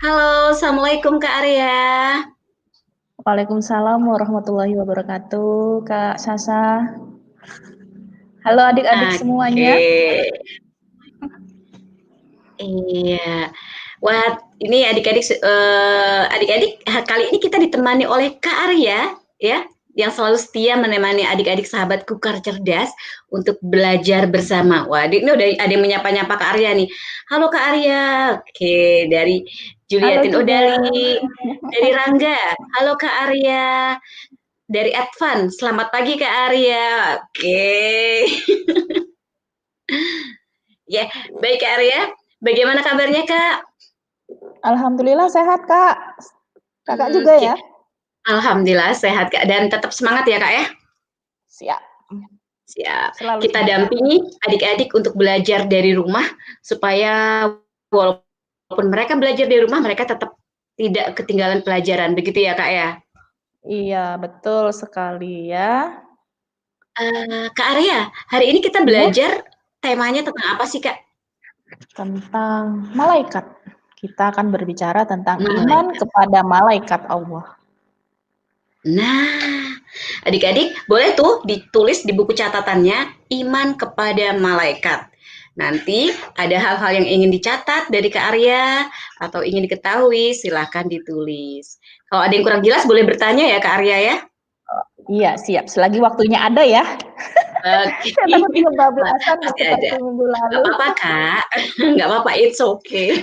Halo, Assalamualaikum Kak Arya. Waalaikumsalam warahmatullahi wabarakatuh, Kak Sasa. Halo adik-adik Oke, semuanya. iya. Wah, ini adik-adik kali ini kita ditemani oleh Kak Arya, ya, yang selalu setia menemani adik-adik sahabat Kukar Cerdas untuk belajar bersama. Wah, ini udah ada yang menyapa-nyapa Kak Arya nih. Halo Kak Arya. Oke, dari Halo Juliatin juga. Odali, dari Rangga. Halo Kak Arya. Dari Advan, selamat pagi Kak Arya. Oke. Ya, baik Kak Arya. Bagaimana kabarnya Kak? Alhamdulillah sehat, Kak. Kakak juga Oke. ya? Alhamdulillah sehat Kak dan tetap semangat ya Kak ya. Siap. Siap. Selalu Kita semangat. dampingi adik-adik untuk belajar dari rumah supaya walaupun mereka belajar dari rumah mereka tetap tidak ketinggalan pelajaran. Begitu ya Kak ya. Iya, betul sekali ya. Kak Arya, hari ini kita Ya, belajar temanya tentang apa sih Kak? tentang malaikat. Kita akan berbicara tentang iman Malaikat. kepada malaikat Allah. Nah, adik-adik boleh tuh ditulis di buku catatannya iman kepada malaikat. Nanti ada hal-hal yang ingin dicatat dari Kak Arya atau ingin diketahui, silahkan ditulis. Kalau ada yang kurang jelas boleh bertanya ya Kak Arya ya. Iya, siap. Selagi waktunya ada ya. Oke, Saya takut kebablasan nih pasti ada. seperti minggu Gak lalu. apa-apa Kak, gak apa-apa, it's okay.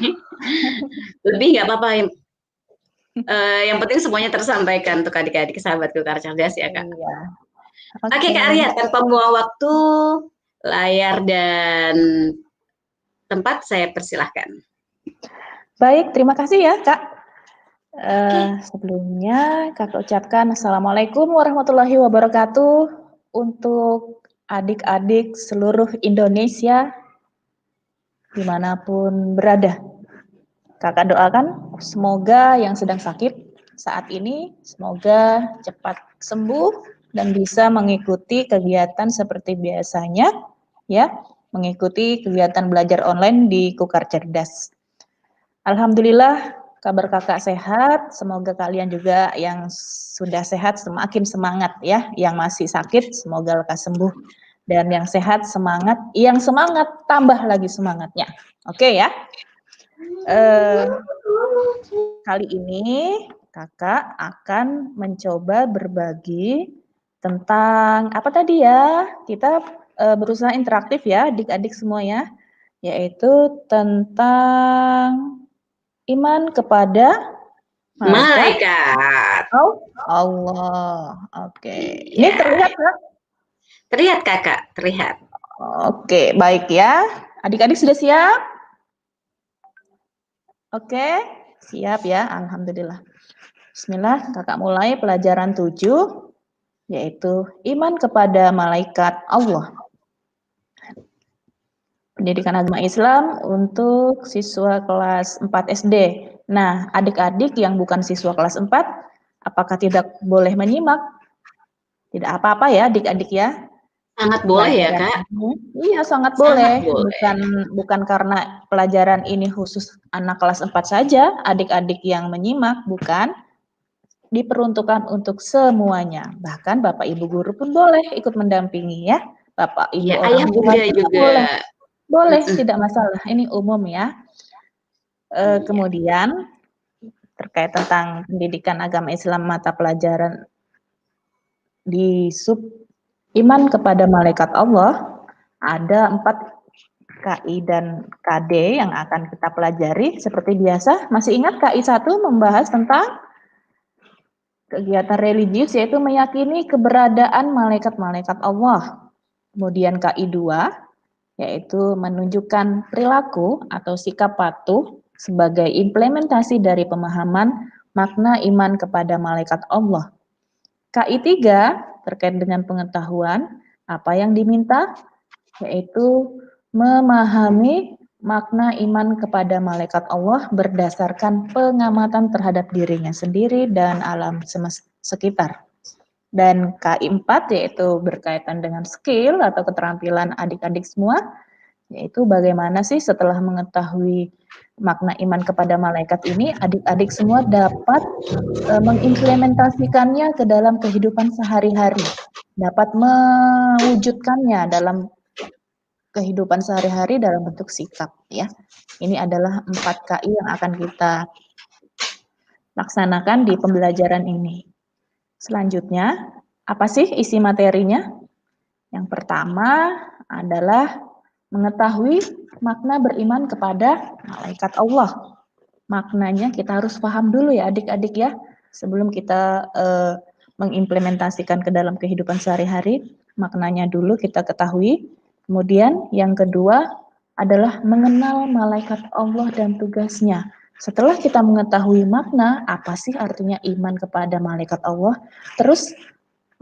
Lebih gak apa-apa, yang penting semuanya tersampaikan untuk adik-adik sahabatku Kak Cerdas ya Kak. Iya. Oke Oke. Kak Arya, tanpa membuang waktu, layar dan tempat saya persilahkan. Baik, terima kasih ya, Kak. Oke. Sebelumnya Kakak ucapkan Assalamualaikum warahmatullahi wabarakatuh untuk adik-adik seluruh Indonesia dimanapun berada. Kakak doakan semoga yang sedang sakit saat ini semoga cepat sembuh dan bisa mengikuti kegiatan seperti biasanya ya, mengikuti kegiatan belajar online di Kukar Cerdas. Alhamdulillah kabar kakak sehat, semoga kalian juga yang sudah sehat semakin semangat ya, yang masih sakit semoga lekas sembuh, dan yang sehat semangat, yang semangat tambah lagi semangatnya. Oke ya, kali ini kakak akan mencoba berbagi tentang apa tadi ya, kita berusaha interaktif ya adik-adik semua ya, yaitu tentang iman kepada malaikat Malaikat. Allah. Oke. Ini Iya. terlihat ya? Terlihat kakak, terlihat. Oke, baik ya. Adik-adik sudah siap? Oke, siap ya. Alhamdulillah. Bismillah, kakak mulai pelajaran 7, yaitu iman kepada malaikat Allah. Pendidikan agama Islam untuk siswa kelas 4 SD. Nah, adik-adik yang bukan siswa kelas 4, apakah tidak boleh menyimak? Tidak apa-apa ya adik-adik ya. Sangat boleh ya Pelajaran kak. ini iya sangat Sangat boleh, boleh. bukan karena pelajaran ini khusus anak kelas 4 saja, adik-adik yang menyimak, bukan, diperuntukkan untuk semuanya. Bahkan Bapak Ibu guru pun boleh ikut mendampingi ya. Bapak Iya, Ibu orang ayah tua bunda juga juga. boleh. Boleh, Mm-mm. tidak masalah. Ini umum ya. Iya. Kemudian terkait tentang pendidikan agama Islam mata pelajaran di sub iman kepada malaikat Allah, ada 4 KI dan KD yang akan kita pelajari seperti biasa. Masih ingat KI 1 membahas tentang kegiatan religius yaitu meyakini keberadaan malaikat-malaikat Allah. Kemudian KI 2 yaitu menunjukkan perilaku atau sikap patuh sebagai implementasi dari pemahaman makna iman kepada malaikat Allah. KI 3 terkait dengan pengetahuan apa yang diminta, yaitu memahami makna iman kepada malaikat Allah berdasarkan pengamatan terhadap dirinya sendiri dan alam sekitar. Dan KI 4 yaitu berkaitan dengan skill atau keterampilan adik-adik semua, yaitu bagaimana sih setelah mengetahui makna iman kepada malaikat ini, adik-adik semua dapat mengimplementasikannya ke dalam kehidupan sehari-hari, dapat mewujudkannya dalam kehidupan sehari-hari dalam bentuk sikap, ya. Ini adalah 4 KI yang akan kita laksanakan di pembelajaran ini. Selanjutnya, apa sih isi materinya? Yang pertama adalah mengetahui makna beriman kepada malaikat Allah. Maknanya kita harus paham dulu ya adik-adik ya, sebelum kita mengimplementasikan ke dalam kehidupan sehari-hari, maknanya dulu kita ketahui. Kemudian yang kedua adalah mengenal malaikat Allah dan tugasnya. Setelah kita mengetahui makna, apa sih artinya iman kepada malaikat Allah, terus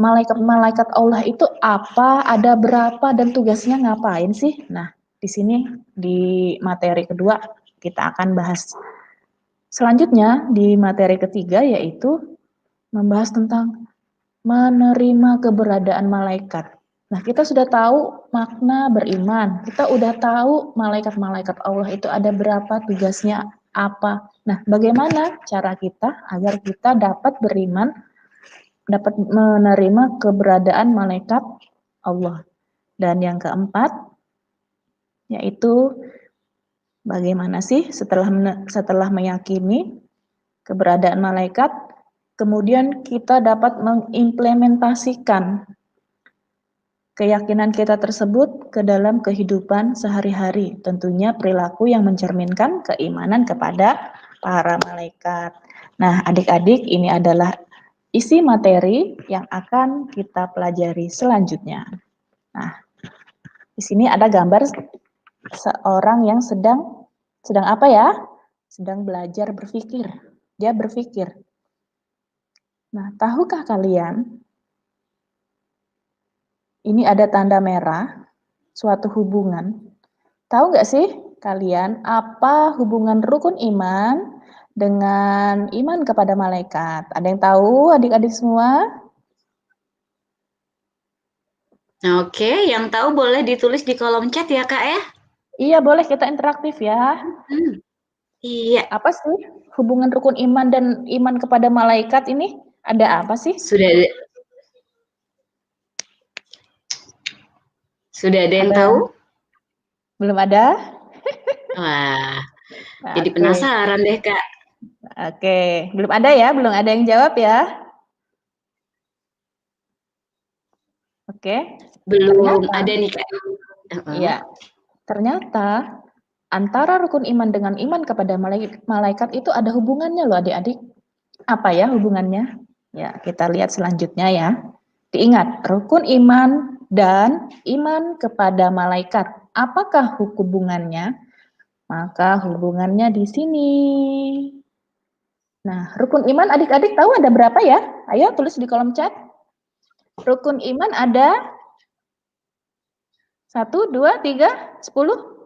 malaikat-malaikat Allah itu apa, ada berapa, dan tugasnya ngapain sih? Nah, di sini di materi kedua kita akan bahas. Selanjutnya di materi ketiga yaitu membahas tentang menerima keberadaan malaikat. Nah, kita sudah tahu makna beriman. Kita udah tahu malaikat-malaikat Allah itu ada berapa, tugasnya apa. Nah, bagaimana cara kita agar kita dapat beriman, dapat menerima keberadaan malaikat Allah. Dan yang keempat, yaitu bagaimana sih setelah meyakini keberadaan malaikat, kemudian kita dapat mengimplementasikan keyakinan kita tersebut ke dalam kehidupan sehari-hari. Tentunya perilaku yang mencerminkan keimanan kepada para malaikat. Nah, adik-adik, ini adalah isi materi yang akan kita pelajari selanjutnya. Nah, di sini ada gambar seorang yang sedang apa ya? Sedang belajar berpikir. Dia berpikir. Nah, tahukah kalian ini ada tanda merah, suatu hubungan. Tahu nggak sih kalian apa hubungan rukun iman dengan iman kepada malaikat? Ada yang tahu adik-adik semua? Oke, yang tahu boleh ditulis di kolom chat ya Kak ya? Iya, boleh kita interaktif ya. Iya. Apa sih hubungan rukun iman dan iman kepada malaikat ini? Ada apa sih? Sudah ada yang tahu? Belum ada? Wah, jadi penasaran deh Kak. Oke, belum ada ya? Belum ada yang jawab ya? Oke. Belum ada nih Kak. Iya. Ternyata antara rukun iman dengan iman kepada malaikat itu ada hubungannya loh adik-adik. Apa ya hubungannya? Ya, kita lihat selanjutnya ya. Diingat, rukun iman dan iman kepada malaikat. Apakah hubungannya? Maka hubungannya di sini. Nah, rukun iman adik-adik tahu ada berapa ya? Ayo tulis di kolom chat. Rukun iman ada 1, 2, 3, 10.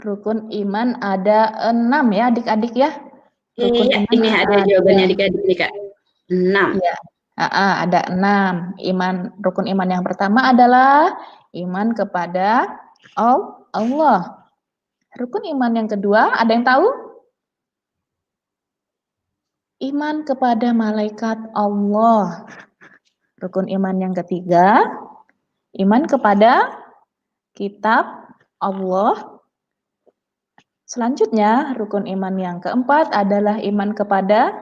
Rukun iman ada 6 ya adik-adik ya. Rukun iya, iman ini ada jawabannya adik-adik nih Kak. 6. Iya. Ada 6. Rukun iman yang pertama adalah iman kepada Allah. Rukun iman yang kedua, ada yang tahu? Iman kepada malaikat Allah. Rukun iman yang ketiga, iman kepada kitab Allah. Selanjutnya, rukun iman yang keempat adalah iman kepada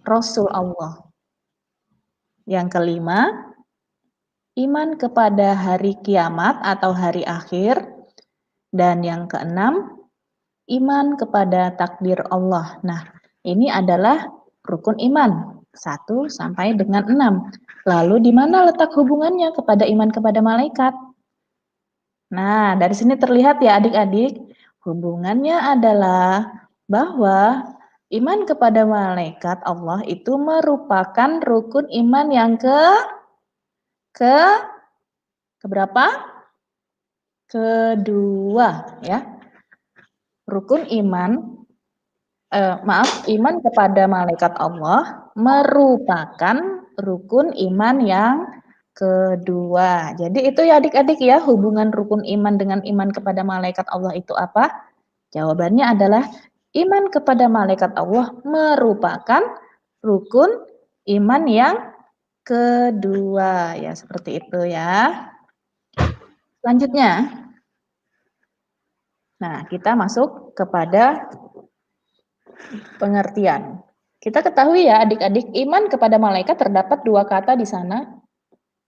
Rasul Allah. Yang kelima, iman kepada hari kiamat atau hari akhir. Dan yang keenam, iman kepada takdir Allah. Nah, ini adalah rukun iman 1 sampai dengan 6. Lalu di mana letak hubungannya kepada iman kepada malaikat? Nah, dari sini terlihat ya adik-adik, hubungannya adalah bahwa iman kepada malaikat Allah itu merupakan rukun iman yang keberapa? Kedua ya. Rukun iman iman kepada malaikat Allah merupakan rukun iman yang kedua. Jadi itu ya adik-adik ya, hubungan rukun iman dengan iman kepada malaikat Allah itu apa? Jawabannya adalah iman kepada malaikat Allah merupakan rukun iman yang kedua. Ya, seperti itu ya. Selanjutnya, nah kita masuk kepada pengertian. Kita ketahui ya adik-adik, iman kepada malaikat terdapat dua kata di sana,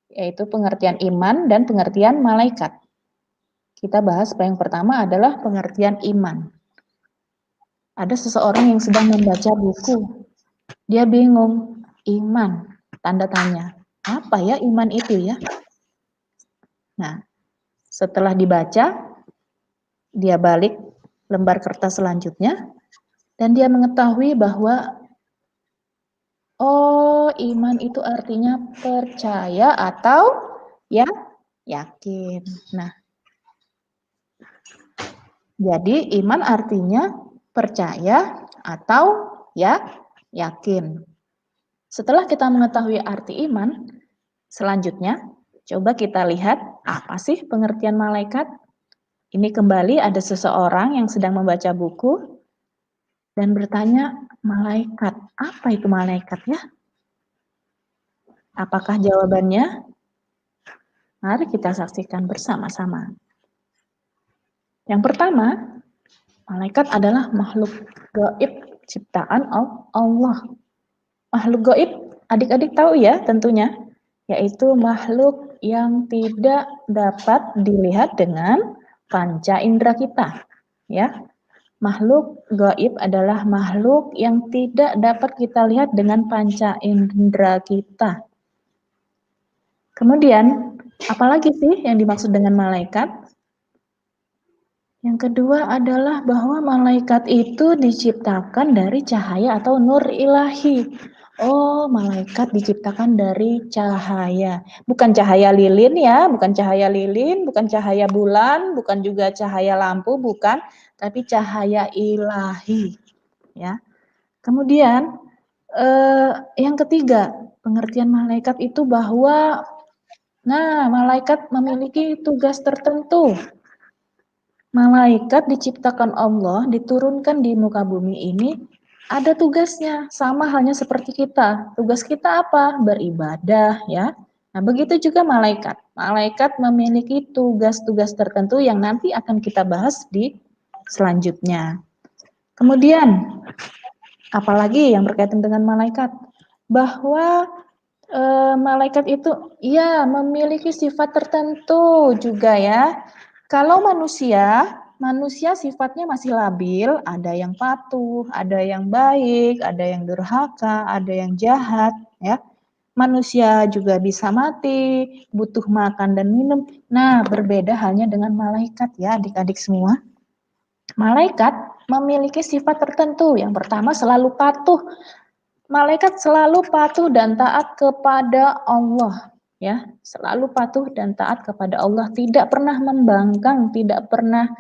yaitu pengertian iman dan pengertian malaikat. Kita bahas yang pertama adalah pengertian iman. Ada seseorang yang sedang membaca buku. Dia bingung, iman, tanda tanya. Apa ya iman itu ya? Nah, setelah dibaca, dia balik lembar kertas selanjutnya, dan dia mengetahui bahwa oh, iman itu artinya percaya atau ya yakin. Nah, jadi iman artinya percaya atau ya yakin. Setelah kita mengetahui arti iman, selanjutnya coba kita lihat apa sih pengertian malaikat. Ini kembali ada seseorang yang sedang membaca buku dan bertanya, malaikat, apa itu malaikat ya? Apakah jawabannya? Mari kita saksikan bersama-sama. Yang pertama, malaikat adalah makhluk gaib ciptaan Allah. Makhluk gaib, adik-adik tahu ya tentunya, yaitu makhluk yang tidak dapat dilihat dengan panca indera kita. Ya, makhluk gaib adalah makhluk yang tidak dapat kita lihat dengan panca indera kita. Kemudian, apalagi sih yang dimaksud dengan malaikat? Yang kedua adalah bahwa malaikat itu diciptakan dari cahaya atau nur ilahi. Oh, malaikat diciptakan dari cahaya. Bukan cahaya lilin ya, bukan cahaya lilin, bukan cahaya bulan, bukan juga cahaya lampu, bukan, tapi cahaya ilahi. Ya. Kemudian yang ketiga, pengertian malaikat itu bahwa malaikat memiliki tugas tertentu. Malaikat diciptakan Allah, diturunkan di muka bumi ini, ada tugasnya, sama halnya seperti kita. Tugas kita apa? Beribadah, ya. Nah, begitu juga malaikat. Malaikat memiliki tugas-tugas tertentu yang nanti akan kita bahas di selanjutnya. Kemudian, apalagi yang berkaitan dengan malaikat? Bahwa malaikat itu ya memiliki sifat tertentu juga ya. Kalau manusia sifatnya masih labil, ada yang patuh, ada yang baik, ada yang durhaka, ada yang jahat, ya. Manusia juga bisa mati, butuh makan dan minum. Nah, berbeda halnya dengan malaikat ya, adik-adik semua. Malaikat memiliki sifat tertentu. Yang pertama selalu patuh. Malaikat selalu patuh dan taat kepada Allah. Ya, selalu patuh dan taat kepada Allah, tidak pernah membangkang, tidak pernah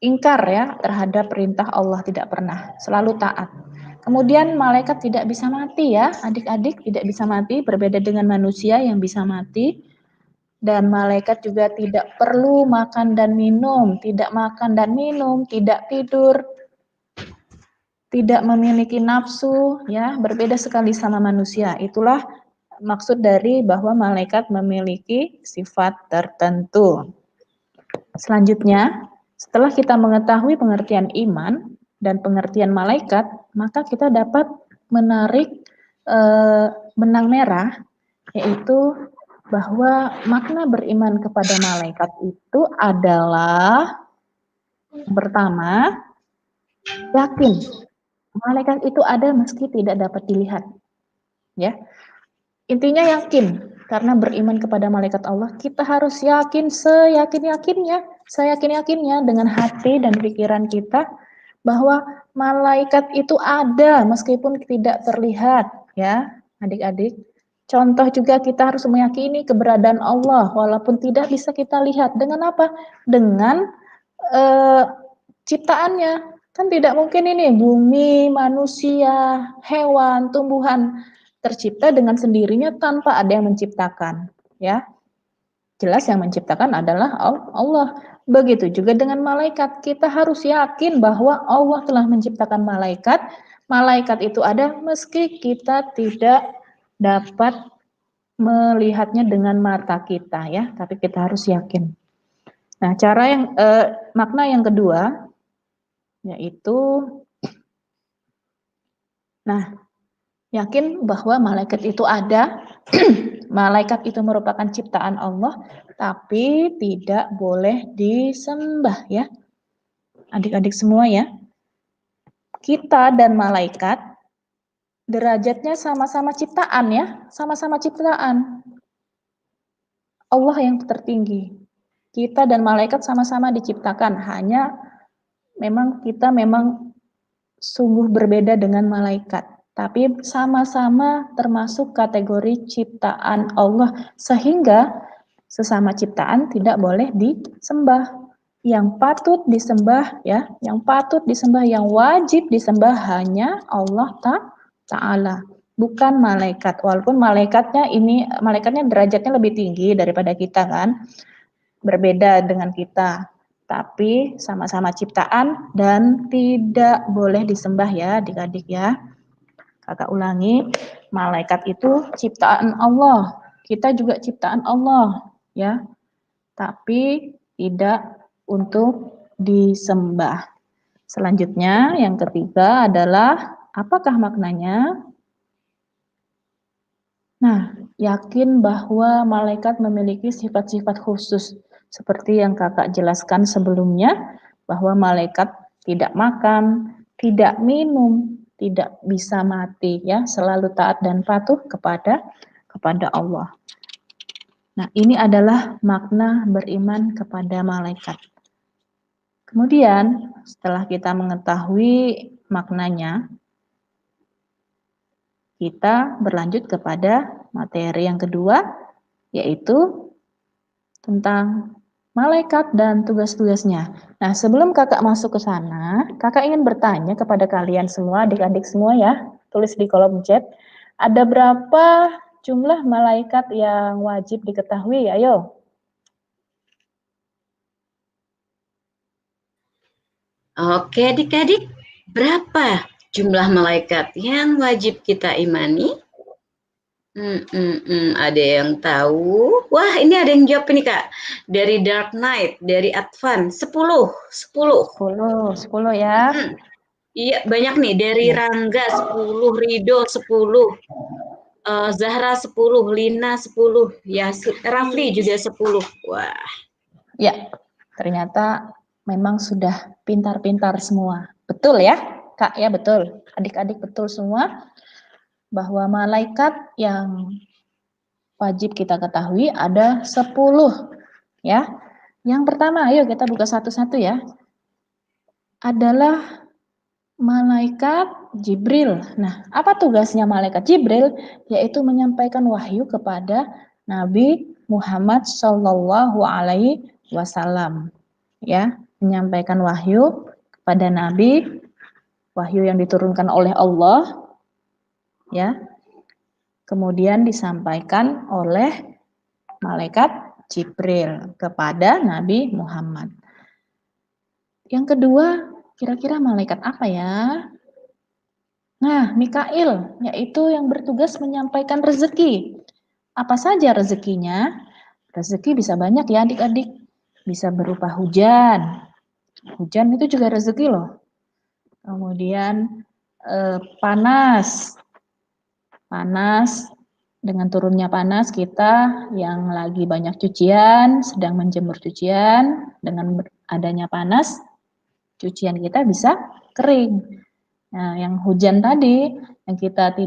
ingkar ya terhadap perintah Allah, tidak pernah, selalu taat. Kemudian malaikat tidak bisa mati ya, adik-adik, tidak bisa mati, berbeda dengan manusia yang bisa mati. Dan malaikat juga tidak perlu makan dan minum, tidak makan dan minum, tidak tidur, tidak memiliki nafsu, ya, berbeda sekali sama manusia. Itulah maksud dari bahwa malaikat memiliki sifat tertentu. Selanjutnya, setelah kita mengetahui pengertian iman dan pengertian malaikat, maka kita dapat menarik benang merah, yaitu bahwa makna beriman kepada malaikat itu adalah yang pertama, yakin. Malaikat itu ada meski tidak dapat dilihat. Ya. Intinya yakin, karena beriman kepada malaikat Allah, kita harus yakin seyakin-yakinnya, seyakin-yakinnya dengan hati dan pikiran kita bahwa malaikat itu ada meskipun tidak terlihat, ya, adik-adik. Contoh juga kita harus meyakini keberadaan Allah walaupun tidak bisa kita lihat. Dengan apa? Dengan ciptaannya. Kan tidak mungkin ini bumi, manusia, hewan, tumbuhan tercipta dengan sendirinya tanpa ada yang menciptakan, ya. Jelas yang menciptakan adalah Allah. Begitu juga dengan malaikat. Kita harus yakin bahwa Allah telah menciptakan malaikat. Malaikat itu ada meski kita tidak dapat melihatnya dengan mata kita, ya, tapi kita harus yakin. Nah, makna yang kedua yaitu yakin bahwa malaikat itu ada. Malaikat itu merupakan ciptaan Allah, tapi tidak boleh disembah, ya. Adik-adik semua, ya. Kita dan malaikat derajatnya sama-sama ciptaan, ya. Sama-sama ciptaan. Allah yang tertinggi. Kita dan malaikat sama-sama diciptakan, hanya kita memang sungguh berbeda dengan malaikat. Tapi sama-sama termasuk kategori ciptaan Allah, sehingga sesama ciptaan tidak boleh disembah. Yang patut disembah, ya, yang patut disembah, yang wajib disembah hanya Allah Ta'ala, bukan malaikat. Walaupun malaikatnya derajatnya lebih tinggi daripada kita, kan, berbeda dengan kita, tapi sama-sama ciptaan dan tidak boleh disembah, ya adik-adik, ya. Kakak ulangi, malaikat itu ciptaan Allah, kita juga ciptaan Allah, ya, tapi tidak untuk disembah. Selanjutnya, yang ketiga adalah apakah maknanya? Nah, yakin bahwa malaikat memiliki sifat-sifat khusus, seperti yang kakak jelaskan sebelumnya, bahwa malaikat tidak makan, tidak minum, tidak bisa mati, ya, selalu taat dan patuh kepada Allah. Nah, ini adalah makna beriman kepada malaikat. Kemudian, setelah kita mengetahui maknanya, kita berlanjut kepada materi yang kedua, yaitu tentang malaikat dan tugas-tugasnya. Nah, sebelum kakak masuk ke sana, kakak ingin bertanya kepada kalian semua, adik-adik semua, ya. Tulis di kolom chat, ada berapa jumlah malaikat yang wajib diketahui? Ayo. Oke, adik-adik, berapa jumlah malaikat yang wajib kita imani? Ada yang tahu? Wah, ini ada yang jawab ini, Kak. Dari Dark Knight, dari Advan, 10. 10 ya. Iya, banyak nih. Dari Rangga 10, Rido 10, Zahra 10, Lina 10, ya, Rafli juga 10. Wah. Ya, ternyata memang sudah pintar-pintar semua. Betul ya, Kak, ya, betul. Adik-adik betul semua bahwa malaikat yang wajib kita ketahui ada 10, ya. Yang pertama, ayo kita buka satu-satu, ya. Adalah malaikat Jibril. Nah, apa tugasnya malaikat Jibril? Yaitu menyampaikan wahyu kepada Nabi Muhammad Shallallahu Alaihi Wasallam. Ya, menyampaikan wahyu kepada Nabi, wahyu yang diturunkan oleh Allah, ya. Kemudian disampaikan oleh malaikat Jibril kepada Nabi Muhammad. Yang kedua, kira-kira malaikat apa ya? Nah, Mikail, yaitu yang bertugas menyampaikan rezeki. Apa saja rezekinya? Rezeki bisa banyak, ya adik-adik. Bisa berupa hujan. Hujan itu juga rezeki loh. Kemudian panas. Panas, dengan turunnya panas kita yang lagi banyak cucian, sedang menjemur cucian, dengan adanya panas, cucian kita bisa kering. Nah, yang hujan tadi, yang kita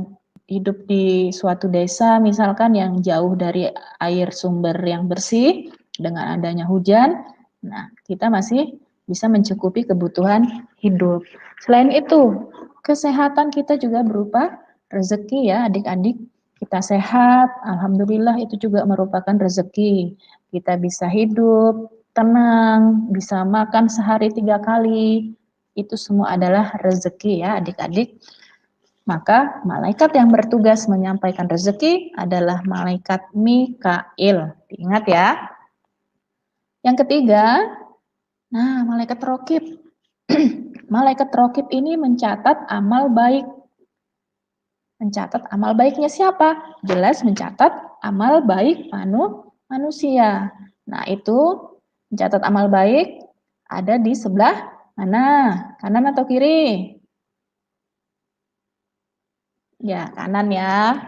hidup di suatu desa misalkan yang jauh dari air sumber yang bersih, dengan adanya hujan, nah kita masih bisa mencukupi kebutuhan hidup. Selain itu, kesehatan kita juga berupa rezeki, ya adik-adik. Kita sehat, alhamdulillah, itu juga merupakan rezeki. Kita bisa hidup tenang, bisa makan sehari 3 kali, itu semua adalah rezeki, ya adik-adik. Maka malaikat yang bertugas menyampaikan rezeki adalah malaikat Mikail. Diingat ya. Yang ketiga, nah malaikat rokib. Malaikat rokib ini mencatat amal baik. Mencatat amal baiknya siapa? Jelas mencatat amal baik manusia. Nah itu mencatat amal baik ada di sebelah mana? Kanan atau kiri? Ya, kanan ya.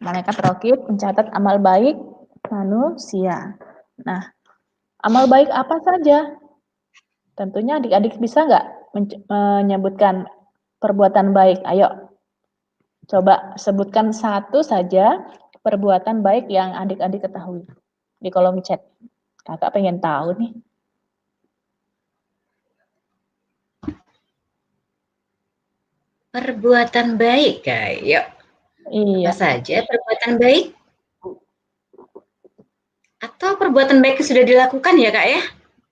Malaikat rokib mencatat amal baik manusia. Nah, amal baik apa saja? Tentunya adik-adik bisa nggak menyebutkan perbuatan baik? Ayo, coba sebutkan satu saja perbuatan baik yang adik-adik ketahui di kolom chat. Kakak pengen tahu nih. Perbuatan baik, Kak. Yuk, apa Iya. saja perbuatan baik? Atau perbuatan baik yang sudah dilakukan ya, Kak ya?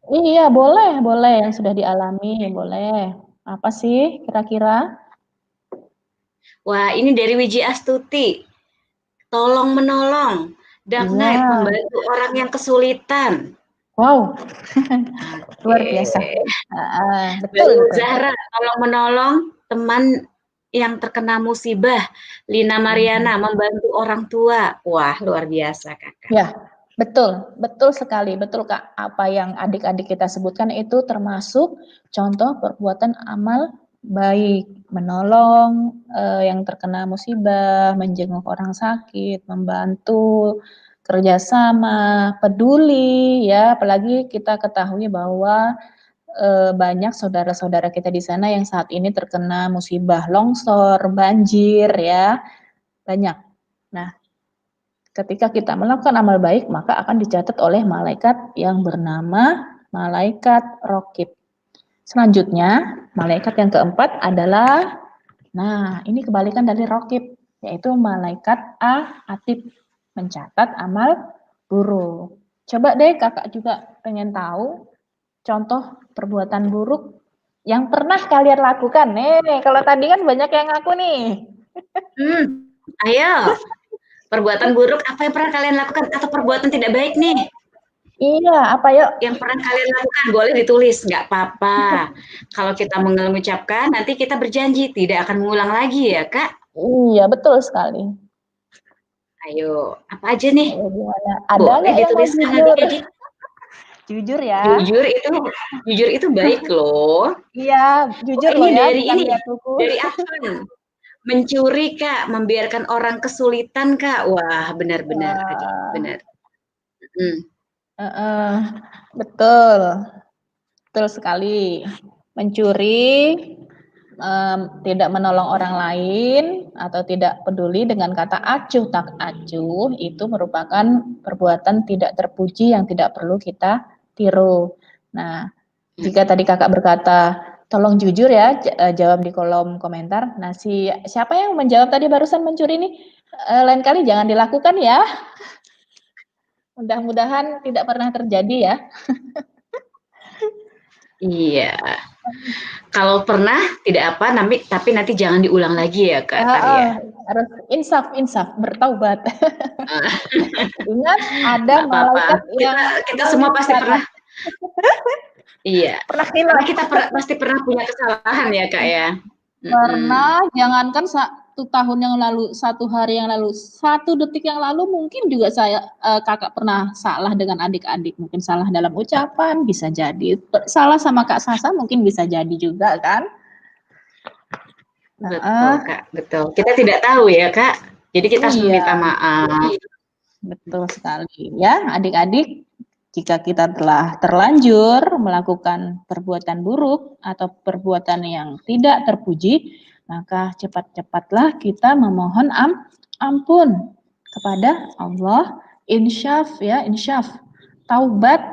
Iya, boleh yang sudah dialami, boleh. Apa sih kira-kira? Wah, ini dari Wiji Astuti. Tolong menolong. Dark Iya. Knight membantu orang yang kesulitan. Wow, luar biasa. Oke. Betul, Lalu betul. Zahra, tolong menolong teman yang terkena musibah. Lina Mariana membantu orang tua. Wah, luar biasa, Kakak. Ya, betul sekali, betul Kak. Apa yang adik-adik kita sebutkan itu termasuk contoh perbuatan amal baik, menolong yang terkena musibah, menjenguk orang sakit, membantu, kerjasama, peduli, ya. Apalagi kita ketahui bahwa banyak saudara-saudara kita di sana yang saat ini terkena musibah longsor, banjir, ya, banyak. Nah, ketika kita melakukan amal baik, maka akan dicatat oleh malaikat yang bernama malaikat rokib. Selanjutnya, malaikat yang keempat adalah, nah ini kebalikan dari rokib, yaitu malaikat atid, mencatat amal buruk. Coba deh kakak juga pengen tahu contoh perbuatan buruk yang pernah kalian lakukan. Nih, kalau tadi kan banyak yang ngaku nih. Ayo, perbuatan buruk apa yang pernah kalian lakukan atau perbuatan tidak baik nih? Iya, apa yuk? Yang pernah kalian lakukan boleh ditulis, nggak apa-apa. Kalau kita mengucapkan, nanti kita berjanji tidak akan mengulang lagi ya, Kak. Iya, betul sekali. Ayo, apa aja nih? Ayo gimana? Ada Boleh nggak yang mau dituliskan jujur? adik-adik. Jujur ya. Jujur itu baik loh. Iya, Oh, jujur loh ini ya, dari bukan ini, lihat buku. dari Afan. Mencuri, Kak, membiarkan orang kesulitan, Kak. Wah, benar-benar adik, benar. Betul, betul sekali. Mencuri, tidak menolong orang lain, atau tidak peduli dengan kata acuh tak acuh, itu merupakan perbuatan tidak terpuji yang tidak perlu kita tiru. Nah, jika tadi kakak berkata, tolong jujur ya, jawab di kolom komentar. Nah, siapa yang menjawab tadi barusan mencuri ini, lain kali jangan dilakukan ya. Mudah-mudahan tidak pernah terjadi ya. Iya. Kalau pernah tidak apa, tapi nanti jangan diulang lagi ya, Kak Arya. Harus insaf, bertaubat. Ingat ada Nggak apa-apa. malaikat yang Kita semua pasti pernah. Iya. Pernah Karena hilaf. kita pasti pernah punya kesalahan ya, Kak ya. Pernah, jangankan 1 tahun yang lalu, 1 hari yang lalu, 1 detik yang lalu mungkin juga kakak pernah salah dengan adik-adik, mungkin salah dalam ucapan, bisa jadi salah sama Kak Sasa, mungkin bisa jadi juga kan. Betul Kak, betul. Kita tidak tahu ya Kak, jadi kita harus meminta maaf. Betul sekali ya adik-adik. Jika kita telah terlanjur melakukan perbuatan buruk atau perbuatan yang tidak terpuji, maka cepat-cepatlah kita memohon ampun kepada Allah, insyaf, taubat.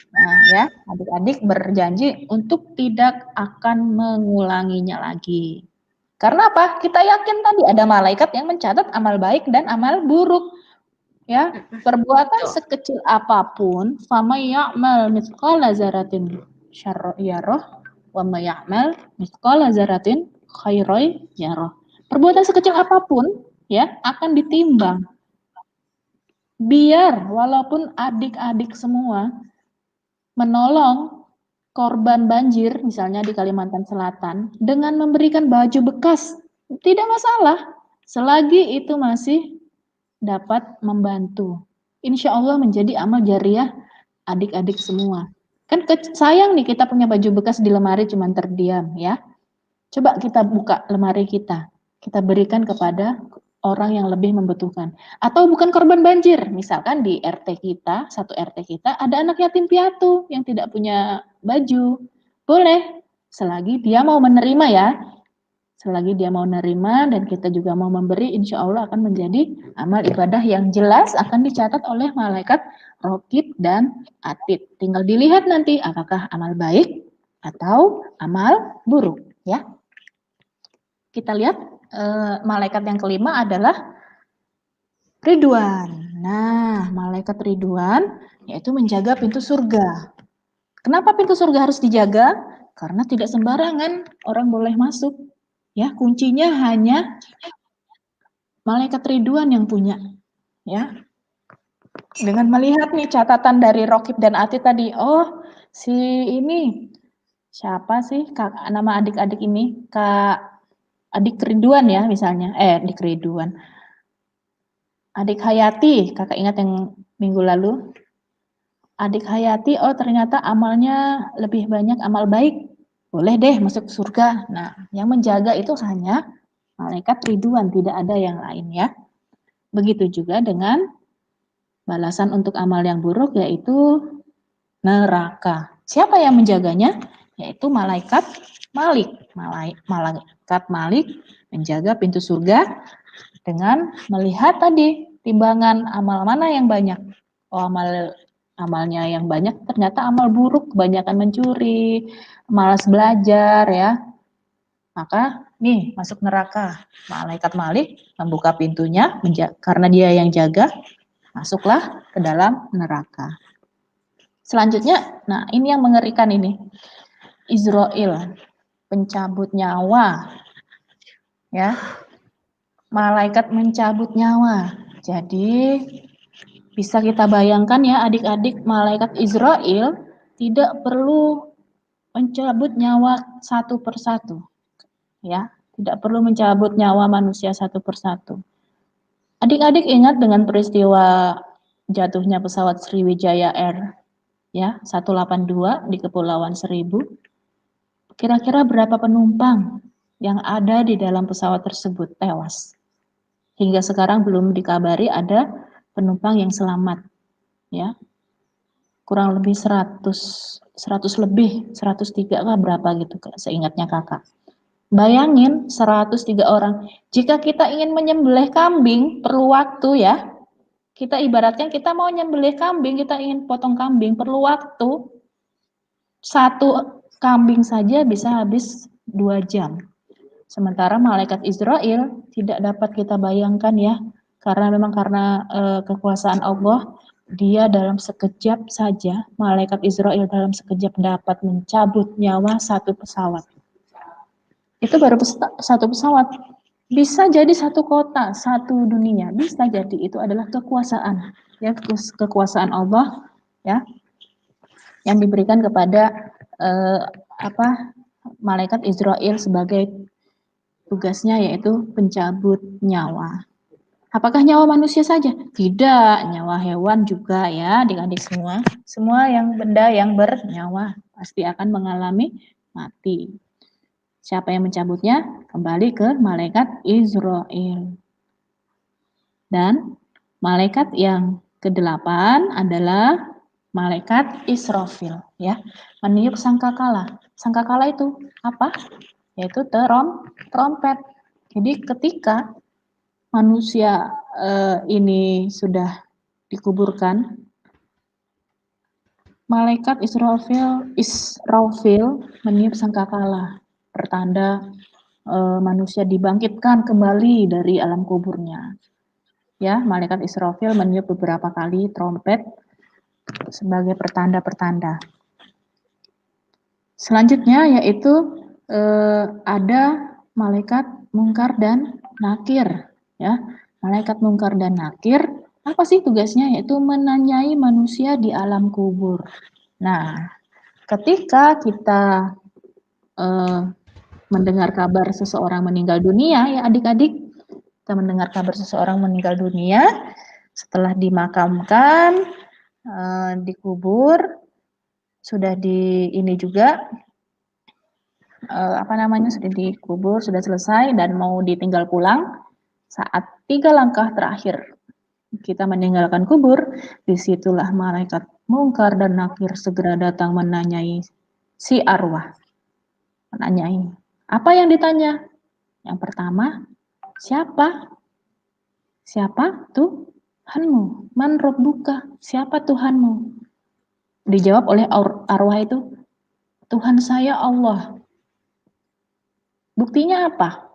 Nah, ya, adik-adik berjanji untuk tidak akan mengulanginya lagi. Karena apa? Kita yakin tadi ada malaikat yang mencatat amal baik dan amal buruk. Ya, perbuatan sekecil apapun, famay ya'mal mithqala dzarratin syarran yarah wa may ya'mal mithqala dzarratin khairan yarah. Perbuatan sekecil apapun ya akan ditimbang. Biar walaupun adik-adik semua menolong korban banjir misalnya di Kalimantan Selatan dengan memberikan baju bekas, tidak masalah selagi itu masih dapat membantu. Insya Allah menjadi amal jariah adik-adik semua. Kan sayang nih kita punya baju bekas di lemari cuman terdiam ya. Coba kita buka lemari kita berikan kepada orang yang lebih membutuhkan. Atau bukan korban banjir, misalkan di RT kita, satu RT kita ada anak yatim piatu yang tidak punya baju. Boleh, selagi dia mau menerima ya. Selagi dia mau menerima dan kita juga mau memberi, insya Allah akan menjadi amal ibadah yang jelas akan dicatat oleh malaikat Raqib dan Atid. Tinggal dilihat nanti apakah amal baik atau amal buruk ya. Kita lihat malaikat yang kelima adalah Ridwan. Nah, malaikat Ridwan yaitu menjaga pintu surga. Kenapa pintu surga harus dijaga? Karena tidak sembarangan orang boleh masuk. Ya, kuncinya hanya malaikat Ridwan yang punya. Ya. Dengan melihat nih catatan dari Raqib dan Atid tadi, oh si ini siapa sih nama adik-adik ini? Kak Adik Ridwan ya misalnya, Adik Ridwan. Adik Hayati, kakak ingat yang minggu lalu? Adik Hayati, oh ternyata amalnya lebih banyak amal baik. Boleh deh masuk surga. Nah, yang menjaga itu hanya malaikat Ridwan, tidak ada yang lain ya. Begitu juga dengan balasan untuk amal yang buruk yaitu neraka. Siapa yang menjaganya? Yaitu malaikat Malik. Malaikat Malik menjaga pintu surga dengan melihat tadi timbangan amal mana yang banyak. Oh, amalnya yang banyak ternyata amal buruk, kebanyakan mencuri, malas belajar ya. Maka nih masuk neraka. Malaikat Malik membuka pintunya karena dia yang jaga, masuklah ke dalam neraka. Selanjutnya, nah ini yang mengerikan ini. Israel, pencabut nyawa. Ya, malaikat mencabut nyawa. Jadi bisa kita bayangkan ya adik-adik, malaikat Israel tidak perlu mencabut nyawa satu persatu. Ya, tidak perlu mencabut nyawa manusia satu persatu. Adik-adik ingat dengan peristiwa jatuhnya pesawat Sriwijaya Air ya 182 di Kepulauan Seribu. Kira-kira berapa penumpang yang ada di dalam pesawat tersebut tewas? Hingga sekarang belum dikabari ada penumpang yang selamat, ya. Kurang lebih 100 lebih, 103 lah berapa gitu, seingatnya kakak. Bayangin 103 orang. Jika kita ingin menyembelih kambing, perlu waktu ya. Kita ibaratkan kita mau nyembelih kambing, kita ingin potong kambing, perlu waktu. Satu kambing saja bisa habis 2 jam. Sementara malaikat Israel tidak dapat kita bayangkan ya, karena memang kekuasaan Allah, dia dalam sekejap saja, malaikat Israel dalam sekejap dapat mencabut nyawa satu pesawat. Itu baru satu pesawat. Bisa jadi satu kota, satu dunia, bisa jadi itu adalah kekuasaan, ya kekuasaan Allah, ya, yang diberikan kepada malaikat Israel sebagai tugasnya yaitu pencabut nyawa. Apakah nyawa manusia saja? Tidak, nyawa hewan juga ya, adik-adik semua. Semua benda yang bernyawa pasti akan mengalami mati. Siapa yang mencabutnya? Kembali ke malaikat Israel. Dan malaikat yang ke-8 adalah malaikat Israfil, ya. Meniup sangkakala. Sangkakala itu apa? Yaitu trompet. Jadi ketika manusia ini sudah dikuburkan, malaikat Israfil meniup sangkakala, pertanda manusia dibangkitkan kembali dari alam kuburnya. Ya, malaikat Israfil meniup beberapa kali trompet sebagai pertanda-pertanda. Selanjutnya yaitu ada malaikat mungkar dan nakir, ya. Malaikat mungkar dan nakir, apa sih tugasnya? Yaitu menanyai manusia di alam kubur. Nah, ketika kita mendengar kabar seseorang meninggal dunia, ya adik-adik, kita mendengar kabar seseorang meninggal dunia, setelah dimakamkan, dikubur, sudah di ini juga, sudah dikubur, sudah selesai dan mau ditinggal pulang, saat 3 langkah terakhir kita meninggalkan kubur, disitulah malaikat mungkar dan nakir segera datang menanyai si arwah. Menanyai. Apa yang ditanya? Yang pertama, siapa? Siapa Tuhanmu? Man rabbuka? Siapa Tuhanmu? Dijawab oleh arwah itu, Tuhan saya Allah. Buktinya apa?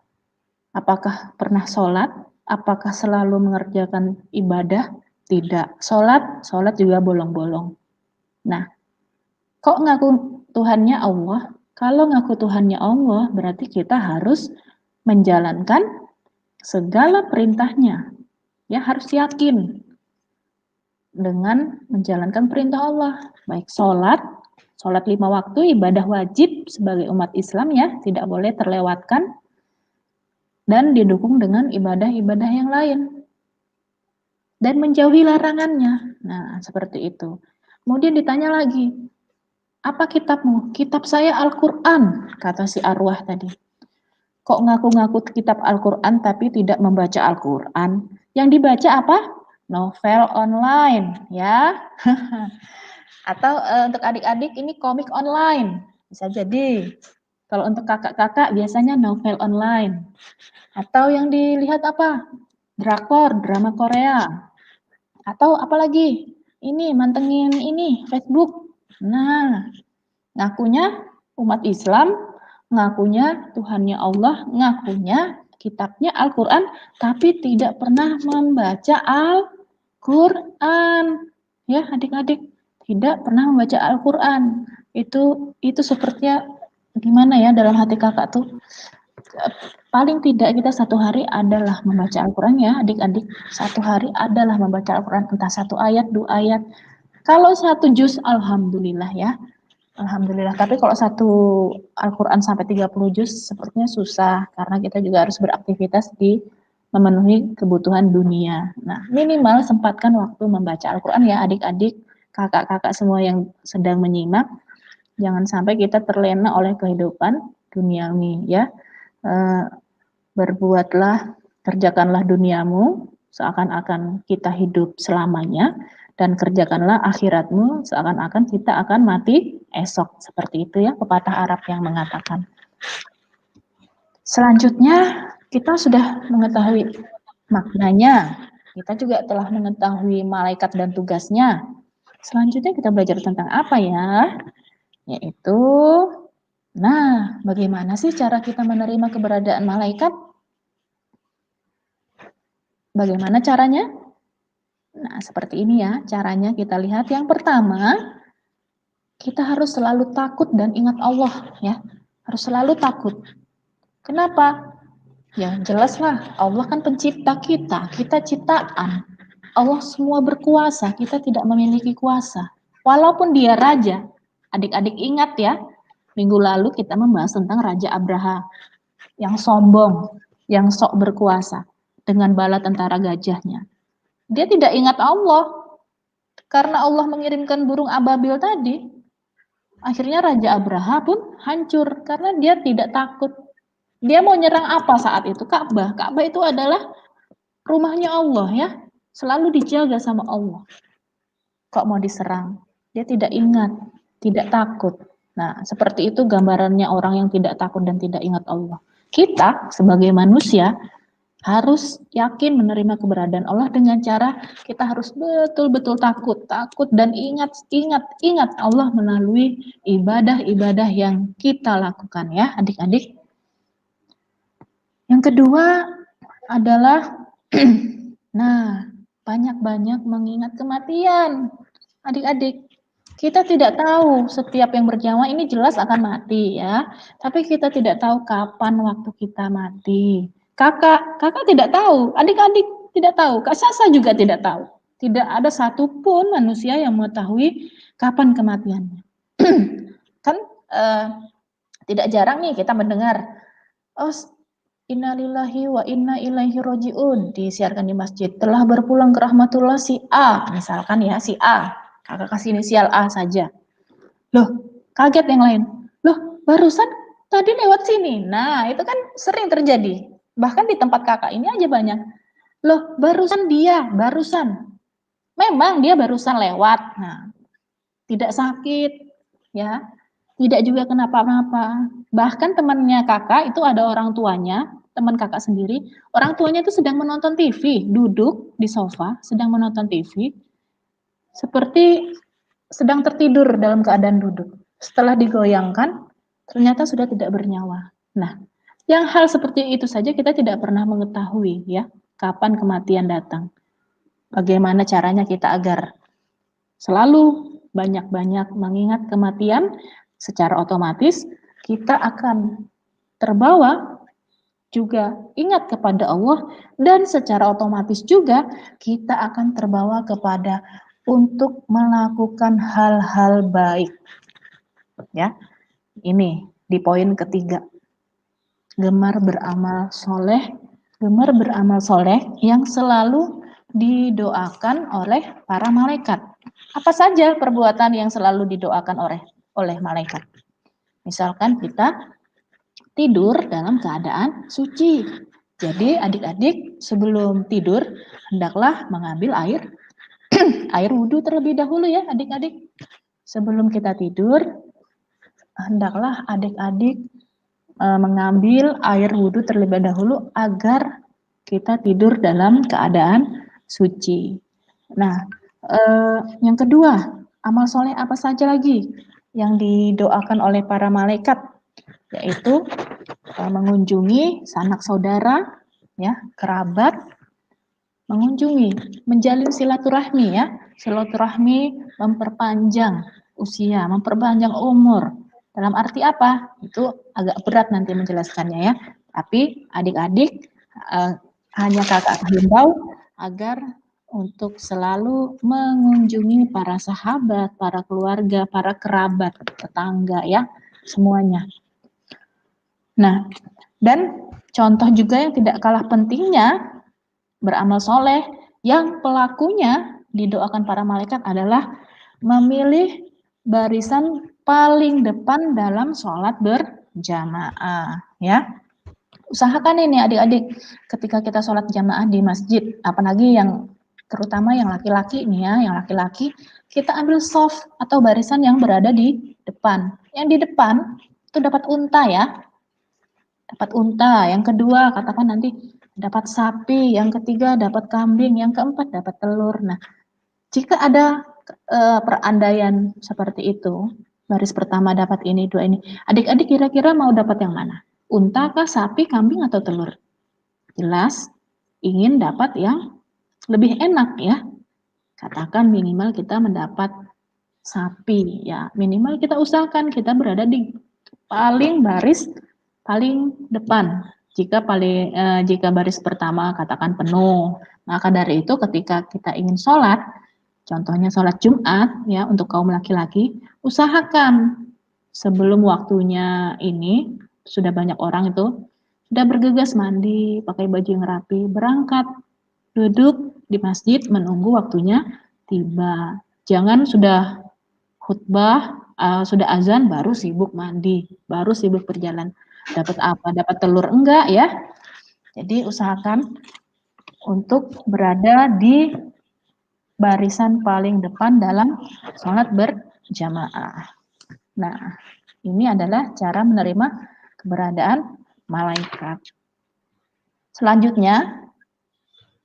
Apakah pernah sholat? Apakah selalu mengerjakan ibadah? Tidak. Sholat juga bolong-bolong. Nah, kok ngaku Tuhannya Allah? Kalau ngaku Tuhannya Allah, berarti kita harus menjalankan segala perintahnya. Ya, harus yakin dengan menjalankan perintah Allah. Baik sholat 5 waktu, ibadah wajib sebagai umat Islam ya, tidak boleh terlewatkan. Dan didukung dengan ibadah-ibadah yang lain. Dan menjauhi larangannya. Nah, seperti itu. Kemudian ditanya lagi, apa kitabmu? Kitab saya Al-Quran, kata si arwah tadi. Kok ngaku-ngaku kitab Al-Quran tapi tidak membaca Al-Quran? Yang dibaca apa? Novel online, ya. Atau untuk adik-adik ini komik online. Bisa jadi. Kalau untuk kakak-kakak biasanya novel online. Atau yang dilihat apa? Drakor, drama Korea. Atau apalagi? Ini, mantengin ini, Facebook. Nah, ngakunya umat Islam, ngakunya Tuhannya Allah, ngakunya kitabnya Al-Quran, tapi tidak pernah membaca Al-Quran. Ya, adik-adik, tidak pernah membaca Al-Quran. Itu sepertinya gimana ya dalam hati kakak tuh? Paling tidak kita 1 hari adalah membaca Al-Quran ya adik-adik. 1 hari adalah membaca Al-Quran, entah 1 ayat, 2 ayat. Kalau 1 juz, alhamdulillah ya. Alhamdulillah, tapi kalau 1 Al-Quran sampai 30 juz sepertinya susah, karena kita juga harus beraktivitas di memenuhi kebutuhan dunia. Nah, minimal sempatkan waktu membaca Al-Quran ya adik-adik, kakak-kakak semua yang sedang menyimak. Jangan sampai kita terlena oleh kehidupan duniawi ya. Berbuatlah, kerjakanlah duniamu seakan-akan kita hidup selamanya, dan kerjakanlah akhiratmu seakan-akan kita akan mati esok. Seperti itu ya pepatah Arab yang mengatakan. Selanjutnya kita sudah mengetahui maknanya, kita juga telah mengetahui malaikat dan tugasnya. Selanjutnya kita belajar tentang apa ya? Yaitu, nah, bagaimana sih cara kita menerima keberadaan malaikat? Bagaimana caranya? Nah, seperti ini ya caranya, kita lihat. Yang pertama, kita harus selalu takut dan ingat Allah ya. Harus selalu takut. Kenapa? Ya jelaslah, Allah kan pencipta kita ciptaan. Allah semua berkuasa, kita tidak memiliki kuasa. Walaupun dia raja. Adik-adik ingat ya, minggu lalu kita membahas tentang Raja Abraha yang sombong, yang sok berkuasa dengan bala tentara gajahnya. Dia tidak ingat Allah. Karena Allah mengirimkan burung ababil tadi, akhirnya Raja Abraha pun hancur karena dia tidak takut. Dia mau nyerang apa saat itu? Ka'bah. Ka'bah itu adalah rumahnya Allah ya. Selalu dijaga sama Allah. Kok mau diserang? Dia tidak ingat, tidak takut. Nah, seperti itu gambarannya orang yang tidak takut dan tidak ingat Allah. Kita sebagai manusia harus yakin menerima keberadaan Allah dengan cara kita harus betul-betul takut dan ingat Allah melalui ibadah-ibadah yang kita lakukan ya adik-adik. Yang kedua adalah nah, banyak-banyak mengingat kematian. Adik-adik, Kita tidak tahu setiap yang bernyawa ini jelas akan mati ya, tapi kita tidak tahu kapan waktu kita mati. Kakak tidak tahu, adik-adik tidak tahu, Kak Sasa juga tidak tahu. Tidak ada satupun manusia yang mengetahui kapan kematiannya. Kan tidak jarang nih kita mendengar, oh innalillahi wa inna ilaihi roji'un disiarkan di masjid, telah berpulang ke rahmatullah si A, misalkan ya si A, kakak kasih inisial A saja. Loh, kaget yang lain. Loh, barusan tadi lewat sini. Nah, itu kan sering terjadi. Bahkan di tempat kakak ini aja banyak. Loh, barusan. Memang dia barusan lewat. Nah, tidak sakit, ya. Tidak juga kenapa-napa. Bahkan temannya kakak itu ada orang tuanya, teman kakak sendiri, orang tuanya itu sedang menonton TV, duduk di sofa, sedang menonton TV, seperti sedang tertidur dalam keadaan duduk. Setelah digoyangkan, ternyata sudah tidak bernyawa. Nah, yang hal seperti itu saja kita tidak pernah mengetahui ya, kapan kematian datang. Bagaimana caranya kita agar selalu banyak-banyak mengingat kematian, secara otomatis kita akan terbawa juga ingat kepada Allah, dan secara otomatis juga kita akan terbawa kepada untuk melakukan hal-hal baik. Ya, ini di poin ketiga. Gemar beramal soleh yang selalu didoakan oleh para malaikat. Apa saja perbuatan yang selalu didoakan oleh malaikat? Misalkan kita tidur dalam keadaan suci. Jadi adik-adik sebelum tidur hendaklah mengambil air wudhu terlebih dahulu ya adik-adik. Sebelum kita tidur hendaklah adik-adik mengambil air wudhu terlebih dahulu agar kita tidur dalam keadaan suci. Nah, yang kedua, amal soleh apa saja lagi yang didoakan oleh para malaikat, yaitu mengunjungi sanak saudara, ya, kerabat, menjalin silaturahmi ya, silaturahmi memperpanjang usia, memperpanjang umur. Dalam arti apa? Itu agak berat nanti menjelaskannya ya. Tapi adik-adik hanya kakak himbau agar untuk selalu mengunjungi para sahabat, para keluarga, para kerabat, tetangga ya, semuanya. Nah, dan contoh juga yang tidak kalah pentingnya beramal soleh yang pelakunya didoakan para malaikat adalah memilih barisan paling depan dalam sholat berjamaah ya. Usahakan ini adik-adik ketika kita sholat jamaah di masjid, apalagi yang terutama yang laki-laki nih ya, yang laki-laki kita ambil soft atau barisan yang berada di depan. Yang di depan itu dapat unta ya, dapat unta, yang kedua katakan nanti dapat sapi, yang ketiga dapat kambing, yang keempat dapat telur. Nah, jika ada perandaian seperti itu, baris pertama dapat ini, dua ini, adik-adik kira-kira mau dapat yang mana? Unta kah, sapi, kambing, atau telur? Jelas ingin dapat yang lebih enak ya. Katakan minimal kita mendapat sapi ya, minimal kita usahakan kita berada di paling depan. Jika baris pertama katakan penuh, maka dari itu ketika kita ingin sholat, contohnya sholat Jumat ya untuk kaum laki-laki, usahakan sebelum waktunya ini sudah banyak orang itu sudah bergegas mandi, pakai baju yang rapi, berangkat, duduk di masjid menunggu waktunya tiba. Jangan sudah khutbah, sudah azan baru sibuk mandi, baru sibuk berjalan. Dapat apa? Dapat telur enggak ya? Jadi usahakan untuk berada di barisan paling depan dalam sholat berjamaah. Nah, ini adalah cara menerima keberadaan malaikat. Selanjutnya,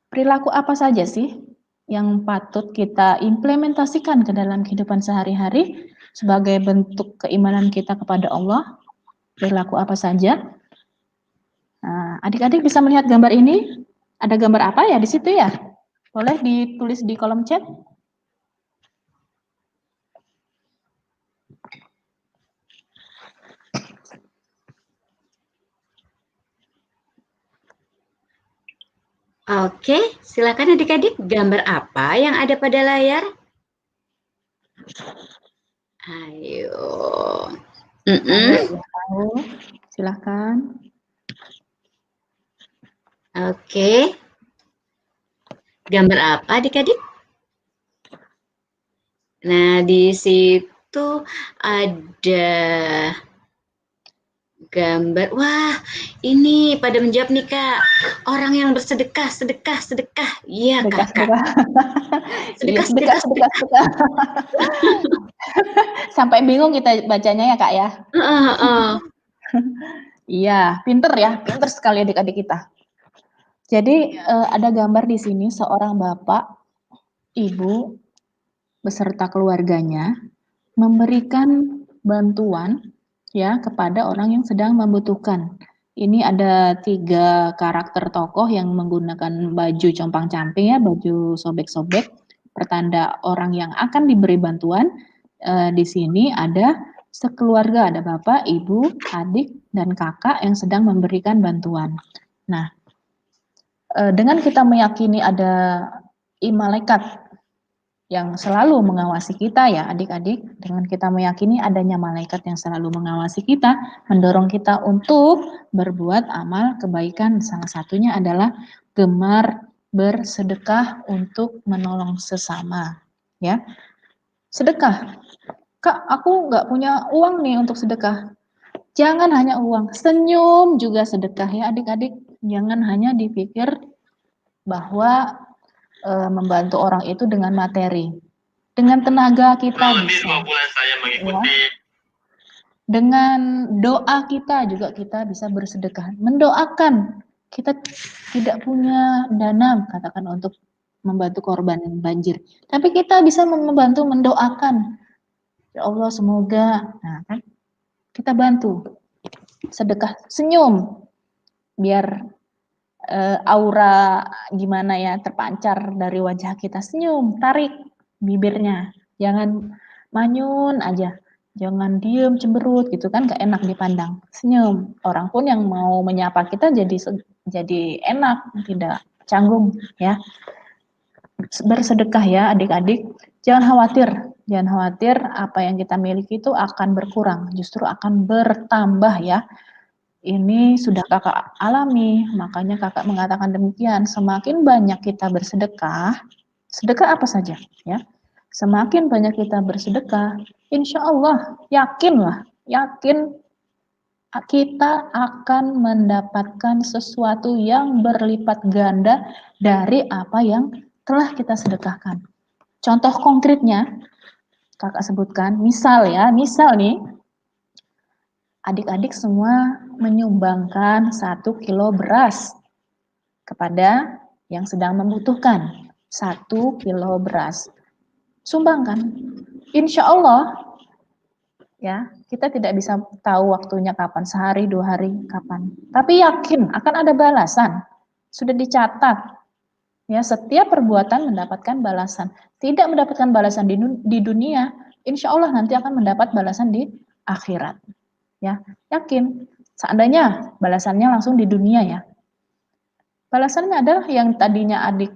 perilaku apa saja sih yang patut kita implementasikan ke dalam kehidupan sehari-hari sebagai bentuk keimanan kita kepada Allah? Perilaku apa saja? Nah, adik-adik bisa melihat gambar ini? Ada gambar apa ya di situ ya? Boleh ditulis di kolom chat? Oke, silakan adik-adik, gambar apa yang ada pada layar? Ayo. Ayo yang tahu, silahkan. Oke. Gambar apa adik-adik? Nah, di situ ada gambar. Wah, ini pada menjawab nih Kak. Orang yang bersedekah, sedekah, sedekah. Iya Sedekah, Kakak. sedekah. Iya, Sedekah, sedekah, sedekah, sedekah, sedekah. sedekah. Sampai bingung kita bacanya ya Kak ya. Iya, pinter sekali adik-adik kita. Jadi ada gambar di sini seorang bapak, ibu, beserta keluarganya memberikan bantuan ya kepada orang yang sedang membutuhkan. Ini ada 3 karakter tokoh yang menggunakan baju compang-camping ya, baju sobek-sobek, pertanda orang yang akan diberi bantuan. Di sini ada sekeluarga, ada bapak, ibu, adik, dan kakak yang sedang memberikan bantuan. Nah, dengan kita meyakini ada malaikat yang selalu mengawasi kita ya adik-adik, dengan kita meyakini adanya malaikat yang selalu mengawasi kita, mendorong kita untuk berbuat amal kebaikan. Salah satunya adalah gemar bersedekah untuk menolong sesama. Ya, sedekah. Kak, aku nggak punya uang nih untuk sedekah. Jangan hanya uang, senyum juga sedekah ya adik-adik. Jangan hanya dipikir bahwa membantu orang itu dengan materi. Dengan tenaga kita bisa. Ya. Dengan doa kita juga kita bisa bersedekah. Mendoakan. Kita tidak punya dana katakan untuk membantu korban banjir. Tapi kita bisa membantu mendoakan. Ya Allah semoga, nah kan kita bantu. Sedekah senyum biar aura gimana ya terpancar dari wajah kita. Senyum, tarik bibirnya, jangan manyun aja, jangan diem cemberut gitu kan, gak enak dipandang. Senyum, orang pun yang mau menyapa kita jadi enak, tidak canggung ya. Bersedekah ya adik-adik, jangan khawatir apa yang kita miliki itu akan berkurang, justru akan bertambah ya. Ini sudah kakak alami, makanya kakak mengatakan demikian. Semakin banyak kita bersedekah, sedekah apa saja, ya. Semakin banyak kita bersedekah, insya Allah, yakin kita akan mendapatkan sesuatu yang berlipat ganda dari apa yang telah kita sedekahkan. Contoh konkretnya, kakak sebutkan, misal nih, adik-adik semua menyumbangkan 1 kilo beras kepada yang sedang membutuhkan. 1 kilo beras. Sumbangkan. Insya Allah, ya, kita tidak bisa tahu waktunya kapan, sehari, 2 hari, kapan. Tapi yakin akan ada balasan. Sudah dicatat. Ya, setiap perbuatan mendapatkan balasan. Tidak mendapatkan balasan di dunia, insya Allah nanti akan mendapat balasan di akhirat. Ya, yakin. Seandainya balasannya langsung di dunia ya. Balasannya adalah yang tadinya adik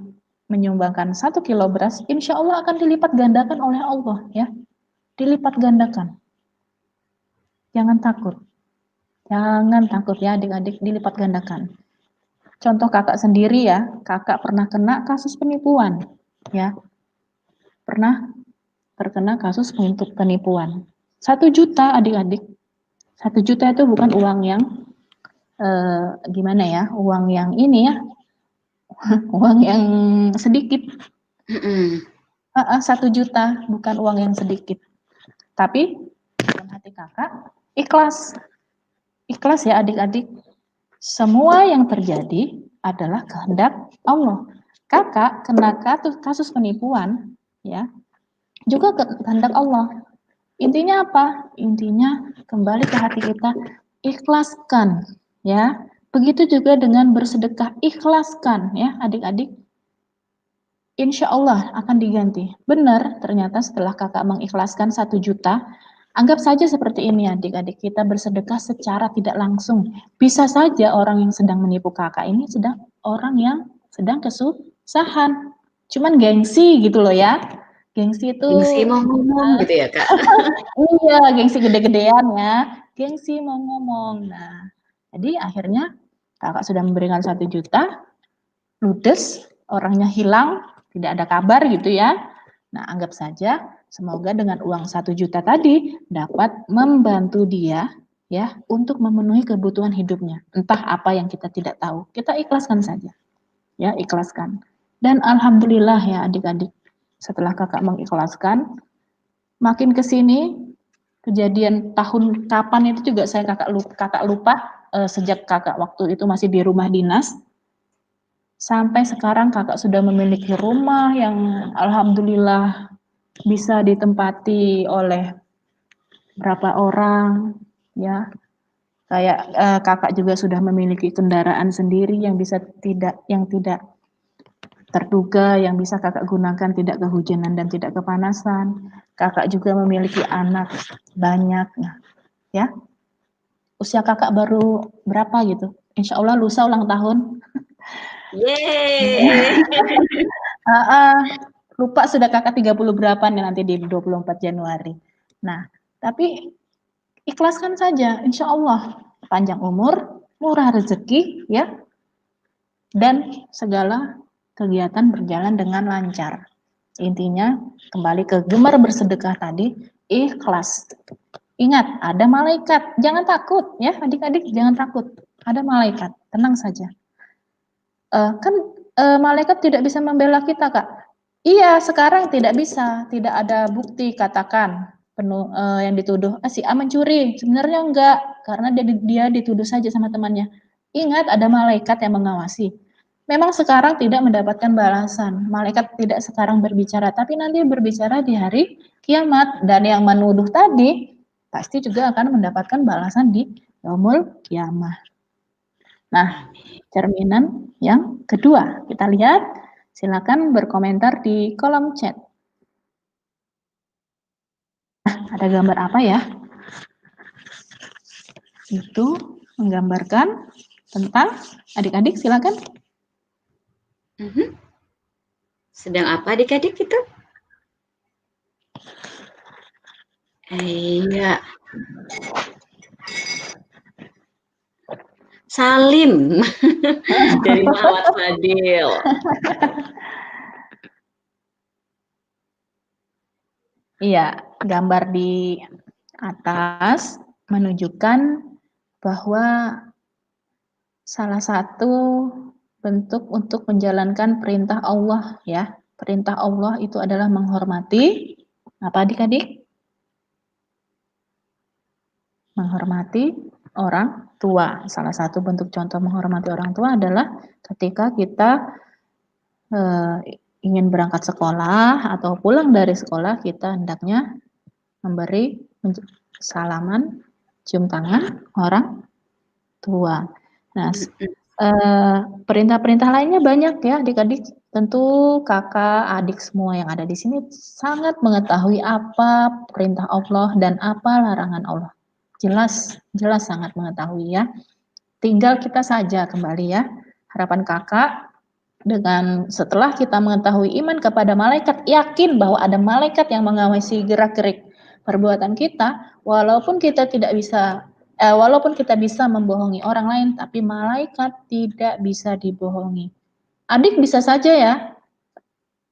menyumbangkan 1 kilo beras, insya Allah akan dilipat gandakan oleh Allah ya. Dilipat gandakan. Jangan takut. Jangan takut ya adik-adik, dilipat gandakan. Contoh kakak sendiri ya, kakak pernah kena kasus penipuan ya. Pernah terkena kasus penipuan. 1 juta adik-adik. 1 juta itu bukan uang yang gimana ya, uang yang ini ya, uang yang sedikit. 1 juta bukan uang yang sedikit. Tapi dalam hati kakak ikhlas. Ikhlas ya adik-adik. Semua yang terjadi adalah kehendak Allah. Kakak kena kasus penipuan ya, juga kehendak Allah. Intinya apa? Intinya kembali ke hati kita, ikhlaskan ya. Begitu juga dengan bersedekah, ikhlaskan ya adik-adik. Insya Allah akan diganti. Benar, ternyata setelah kakak mengikhlaskan 1 juta, anggap saja seperti ini adik-adik, kita bersedekah secara tidak langsung. Bisa saja orang yang sedang menipu kakak ini sedang orang yang sedang kesusahan. Cuman gengsi gitu loh ya. Gengsi itu Gengsi mau ngomong gitu ya, Kak? iya, gengsi gede-gedean ya. Gengsi mau ngomong. Nah, jadi akhirnya kakak sudah memberikan 1 juta, ludes, orangnya hilang, tidak ada kabar gitu ya. Nah, anggap saja semoga dengan uang 1 juta tadi dapat membantu dia ya untuk memenuhi kebutuhan hidupnya. Entah apa yang kita tidak tahu, kita ikhlaskan saja. Ya, ikhlaskan. Dan alhamdulillah ya adik-adik, setelah kakak mengikhlaskan, makin ke sini kejadian tahun kapan itu juga kakak lupa sejak kakak waktu itu masih di rumah dinas. Sampai sekarang kakak sudah memiliki rumah yang alhamdulillah bisa ditempati oleh berapa orang ya. Kayak kakak juga sudah memiliki kendaraan sendiri yang tidak terduga, yang bisa kakak gunakan tidak kehujanan dan tidak kepanasan. Kakak juga memiliki anak banyak. Nah, ya. Usia kakak baru berapa gitu? Insya Allah lusa ulang tahun. Yeay. Lupa sudah kakak 30 berapa nih nanti di 24 Januari. Nah, tapi ikhlaskan saja, insya Allah panjang umur, murah rezeki, ya, dan segala kegiatan berjalan dengan lancar. Intinya kembali ke gemar bersedekah tadi, ikhlas. Ingat, ada malaikat, jangan takut ya adik-adik, jangan takut. Ada malaikat, tenang saja. Kan malaikat tidak bisa membela kita, Kak. Iya, sekarang tidak bisa, tidak ada bukti katakan yang dituduh si A mencuri. Sebenarnya enggak, karena dia dituduh saja sama temannya. Ingat ada malaikat yang mengawasi. Memang sekarang tidak mendapatkan balasan. Malaikat tidak sekarang berbicara, tapi nanti berbicara di hari kiamat. Dan yang menuduh tadi pasti juga akan mendapatkan balasan di yaumul kiamah. Nah, cerminan yang kedua, kita lihat. Silakan berkomentar di kolom chat. Nah, ada gambar apa ya? Itu menggambarkan tentang adik-adik, silakan. Sedang apa adik-adik itu? Iya. Salim dari Muhammad Fadil. Iya, gambar di atas menunjukkan bahwa salah satu bentuk untuk menjalankan perintah Allah ya. Perintah Allah itu adalah menghormati apa adik-adik? Menghormati orang tua. Salah satu bentuk contoh menghormati orang tua adalah ketika kita ingin berangkat sekolah atau pulang dari sekolah, kita hendaknya memberi salaman, cium tangan orang tua. Nah, perintah-perintah lainnya banyak ya adik-adik. Tentu kakak, adik semua yang ada di sini sangat mengetahui apa perintah Allah dan apa larangan Allah. Jelas sangat mengetahui ya. Tinggal kita saja kembali ya. Harapan kakak dengan setelah kita mengetahui iman kepada malaikat, yakin bahwa ada malaikat yang mengawasi gerak-gerik perbuatan kita, walaupun kita bisa membohongi orang lain, tapi malaikat tidak bisa dibohongi. Adik bisa saja ya,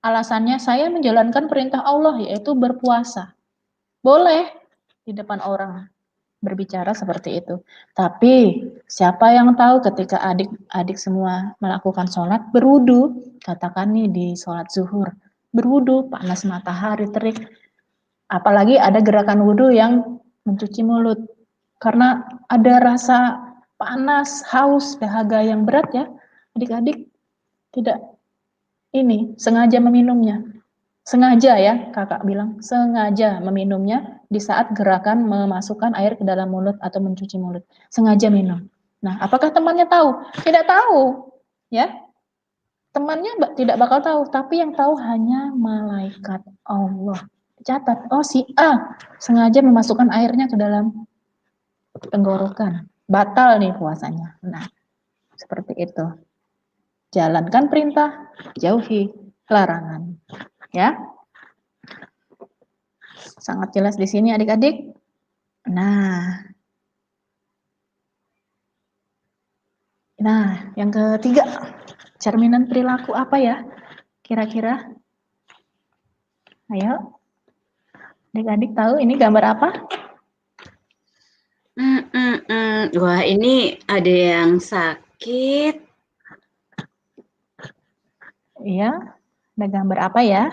alasannya saya menjalankan perintah Allah, yaitu berpuasa. Boleh di depan orang berbicara seperti itu. Tapi siapa yang tahu ketika adik-adik semua melakukan sholat, berwudu, katakan nih di sholat zuhur, berwudu, panas matahari terik, apalagi ada gerakan wudu yang mencuci mulut, karena ada rasa panas, haus, dahaga yang berat ya, adik-adik tidak sengaja meminumnya. Sengaja ya, kakak bilang, sengaja meminumnya di saat gerakan memasukkan air ke dalam mulut atau mencuci mulut. Sengaja minum. Nah, apakah temannya tahu? Tidak tahu. Ya, temannya tidak bakal tahu, tapi yang tahu hanya malaikat Allah. Catat, oh si A sengaja memasukkan airnya ke dalam tenggorokan. Batal nih puasanya. Nah, seperti itu. Jalankan perintah, jauhi larangan. Ya. Sangat jelas di sini adik-adik. Nah, yang ketiga, cerminan perilaku apa ya? Kira-kira? Ayo. Adik-adik tahu ini gambar apa? Wah, ini ada yang sakit. Iya. Ada gambar apa ya?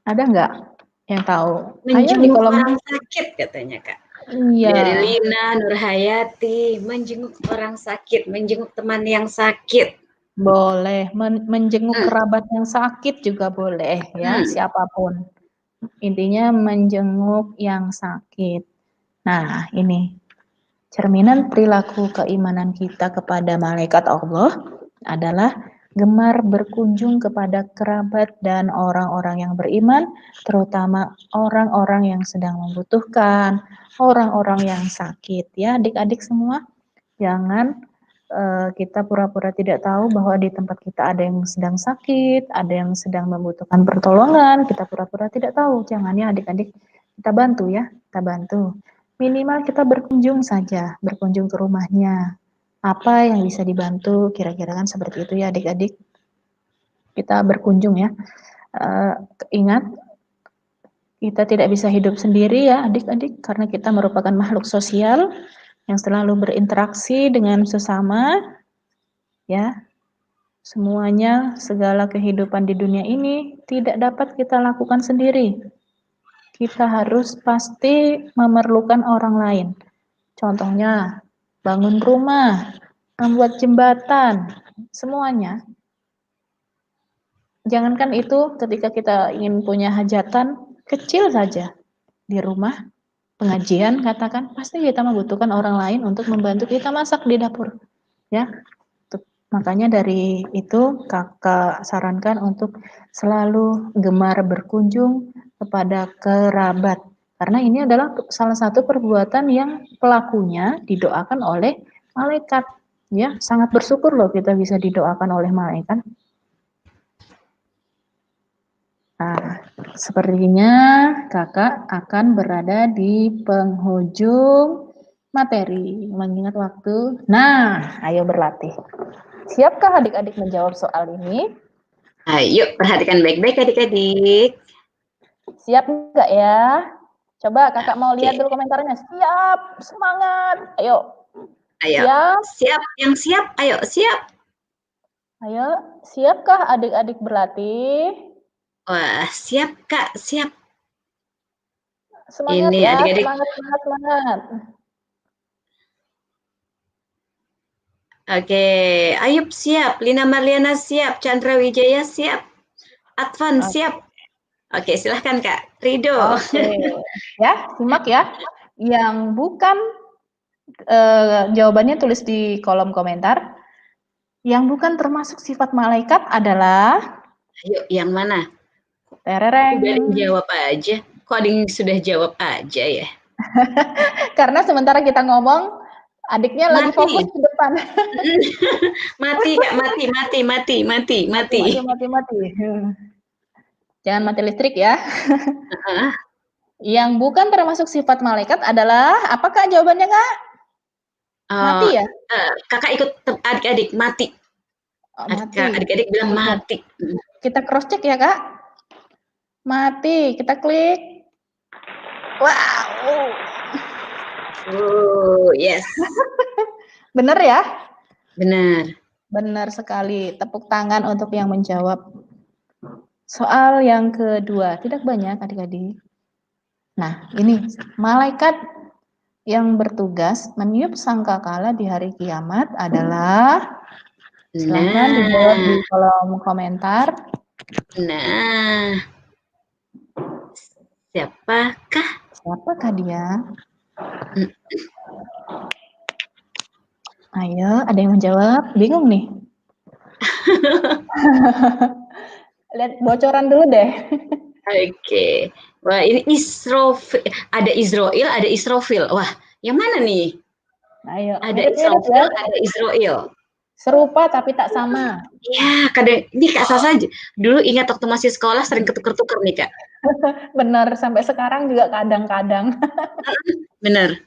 Ada nggak yang tahu? Ayo di Menjenguk kolom. orang sakit katanya, Kak. Iya. Dari Lina Nurhayati, menjenguk orang sakit, menjenguk teman yang sakit. Boleh, menjenguk kerabat yang sakit juga boleh ya, siapapun. Intinya menjenguk yang sakit. Nah, ini cerminan perilaku keimanan kita kepada malaikat Allah adalah gemar berkunjung kepada kerabat dan orang-orang yang beriman, terutama orang-orang yang sedang membutuhkan, orang-orang yang sakit. Ya, adik-adik semua, jangan kita pura-pura tidak tahu bahwa di tempat kita ada yang sedang sakit, ada yang sedang membutuhkan pertolongan, kita pura-pura tidak tahu. Jangan ya adik-adik, kita bantu ya, kita bantu. Minimal kita berkunjung saja, berkunjung ke rumahnya. Apa yang bisa dibantu, kira-kira kan seperti itu ya adik-adik. Kita berkunjung ya. Ingat, kita tidak bisa hidup sendiri ya adik-adik, karena kita merupakan makhluk sosial yang selalu berinteraksi dengan sesama. Ya, semuanya, segala kehidupan di dunia ini tidak dapat kita lakukan sendiri. Kita harus pasti memerlukan orang lain. Contohnya, bangun rumah, membuat jembatan, semuanya. Jangankan itu, ketika kita ingin punya hajatan kecil saja di rumah, pengajian katakan, pasti kita membutuhkan orang lain untuk membantu kita masak di dapur. Ya, makanya dari itu kakak sarankan untuk selalu gemar berkunjung kepada kerabat. Karena ini adalah salah satu perbuatan yang pelakunya didoakan oleh malaikat. Ya, sangat bersyukur loh kita bisa didoakan oleh malaikat. Nah, sepertinya kakak akan berada di penghujung materi. Mengingat waktu. Nah, ayo berlatih. Siapkah adik-adik menjawab soal ini? Ayo, perhatikan baik-baik adik-adik. Siap nggak ya? Coba kakak mau lihat dulu komentarnya. Siap, semangat. Ayo. Ayo, siap. Yang siap, ayo, siap. Ayo, siapkah adik-adik berlatih? Wah, siap Kak, siap. Semangat ini ya, adik-adik. semangat. Oke, Ayub siap, Lina Marliana siap, Chandra Wijaya siap, Advan siap. Oke, silahkan Kak, Rido. Oke, ya, simak ya. Yang bukan jawabannya tulis di kolom komentar. Yang bukan termasuk sifat malaikat adalah. Ayo, yang mana? Terereng. Udah jawab aja. Kok ada yang sudah jawab aja ya? Karena sementara kita ngomong, adiknya lagi fokus ke depan. Mati Kak, mati. Jangan mati listrik ya. Yang bukan termasuk sifat malaikat adalah, apakah jawabannya Kak? Mati ya? Kakak ikut adik-adik, mati. Adik-adik bilang mati. Kita cross check ya Kak. Mati, kita klik. Wow. Yes. Benar ya? Benar. Benar sekali. Tepuk tangan untuk yang menjawab. Soal yang kedua, tidak banyak adik-adik. Nah, ini malaikat yang bertugas meniup sangkakala di hari kiamat adalah, silahkan dijawab di kolom komentar. Nah, siapakah dia? Ayo, ada yang menjawab? Bingung nih. Lihat bocoran dulu deh. Oke. Wah, ini ada Israel, ada Israfil. Wah, yang mana nih? Ayo, Ada mirip-mirip ya. Israfil, ada Israel. Serupa tapi tak sama. Iya, kadang ini Kak Sasa dulu ingat waktu masih sekolah sering ketuker-tuker nih Kak. Benar, sampai sekarang juga kadang-kadang. Bener.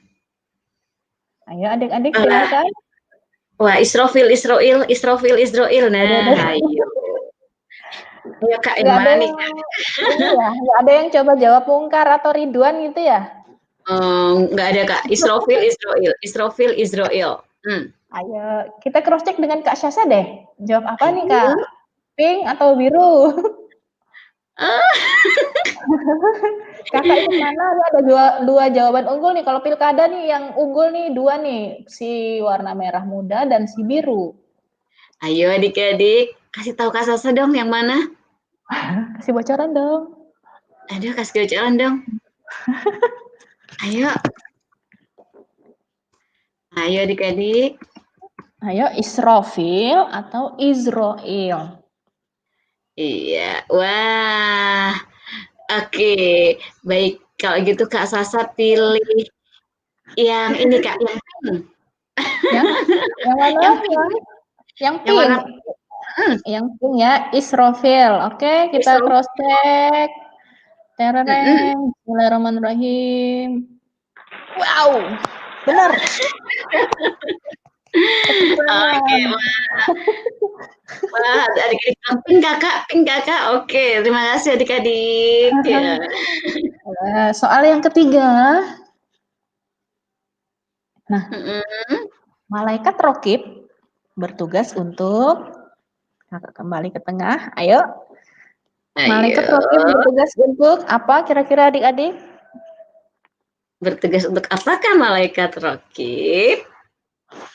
Ayo adik-adik Wah, silakan. wah Israfil, Israel, Israfil, Israel. Aduh, aduh. Nah, ayo. Ayo Kak, yang Nggak ada mana nih? yang ini ya, nggak ada yang coba jawab Mungkar atau Ridwan gitu ya? Nggak ada Kak. Israfil, Israel, Israfil, Israel. Ayo, kita cross check dengan Kak Syasa deh. Jawab apa nih Ayo. Kak? Pink atau biru? Ah, Kakak ikut mana? Ini ada dua jawaban unggul nih. Kalau pilkada nih yang unggul nih dua nih, si warna merah muda dan si biru. ayo adik-adik, kasih tahu Kak Sasa dong yang mana? Kasih bocoran dong. Aduh, kasih bocoran dong. Ayo. Ayo adik-adik. Ayo, Israfil atau Israel? Iya. Wah. Oke. Baik. Kalau gitu Kak Sasa pilih yang ini Kak, yang pink. Yang mana? Yang pink. Yang Yang pink. warna Yang pink ya, Israfil. Oke, kita Israel. cross check. Mm-mm. Tereng, Bismillahirrahmanirrahim. Wow, benar. Tepuk Oke, tangan. wah, adik-adik pink Kakak, pink Kakak. Oke, terima kasih adik-adik. Ya. Soal yang ketiga. Nah, Mm-mm. malaikat Rokib bertugas untuk kakak kembali ke tengah. Ayo, malaikat Ayo. Rokib bertugas untuk apa kira-kira adik-adik? Bertugas untuk apakah malaikat Rokib?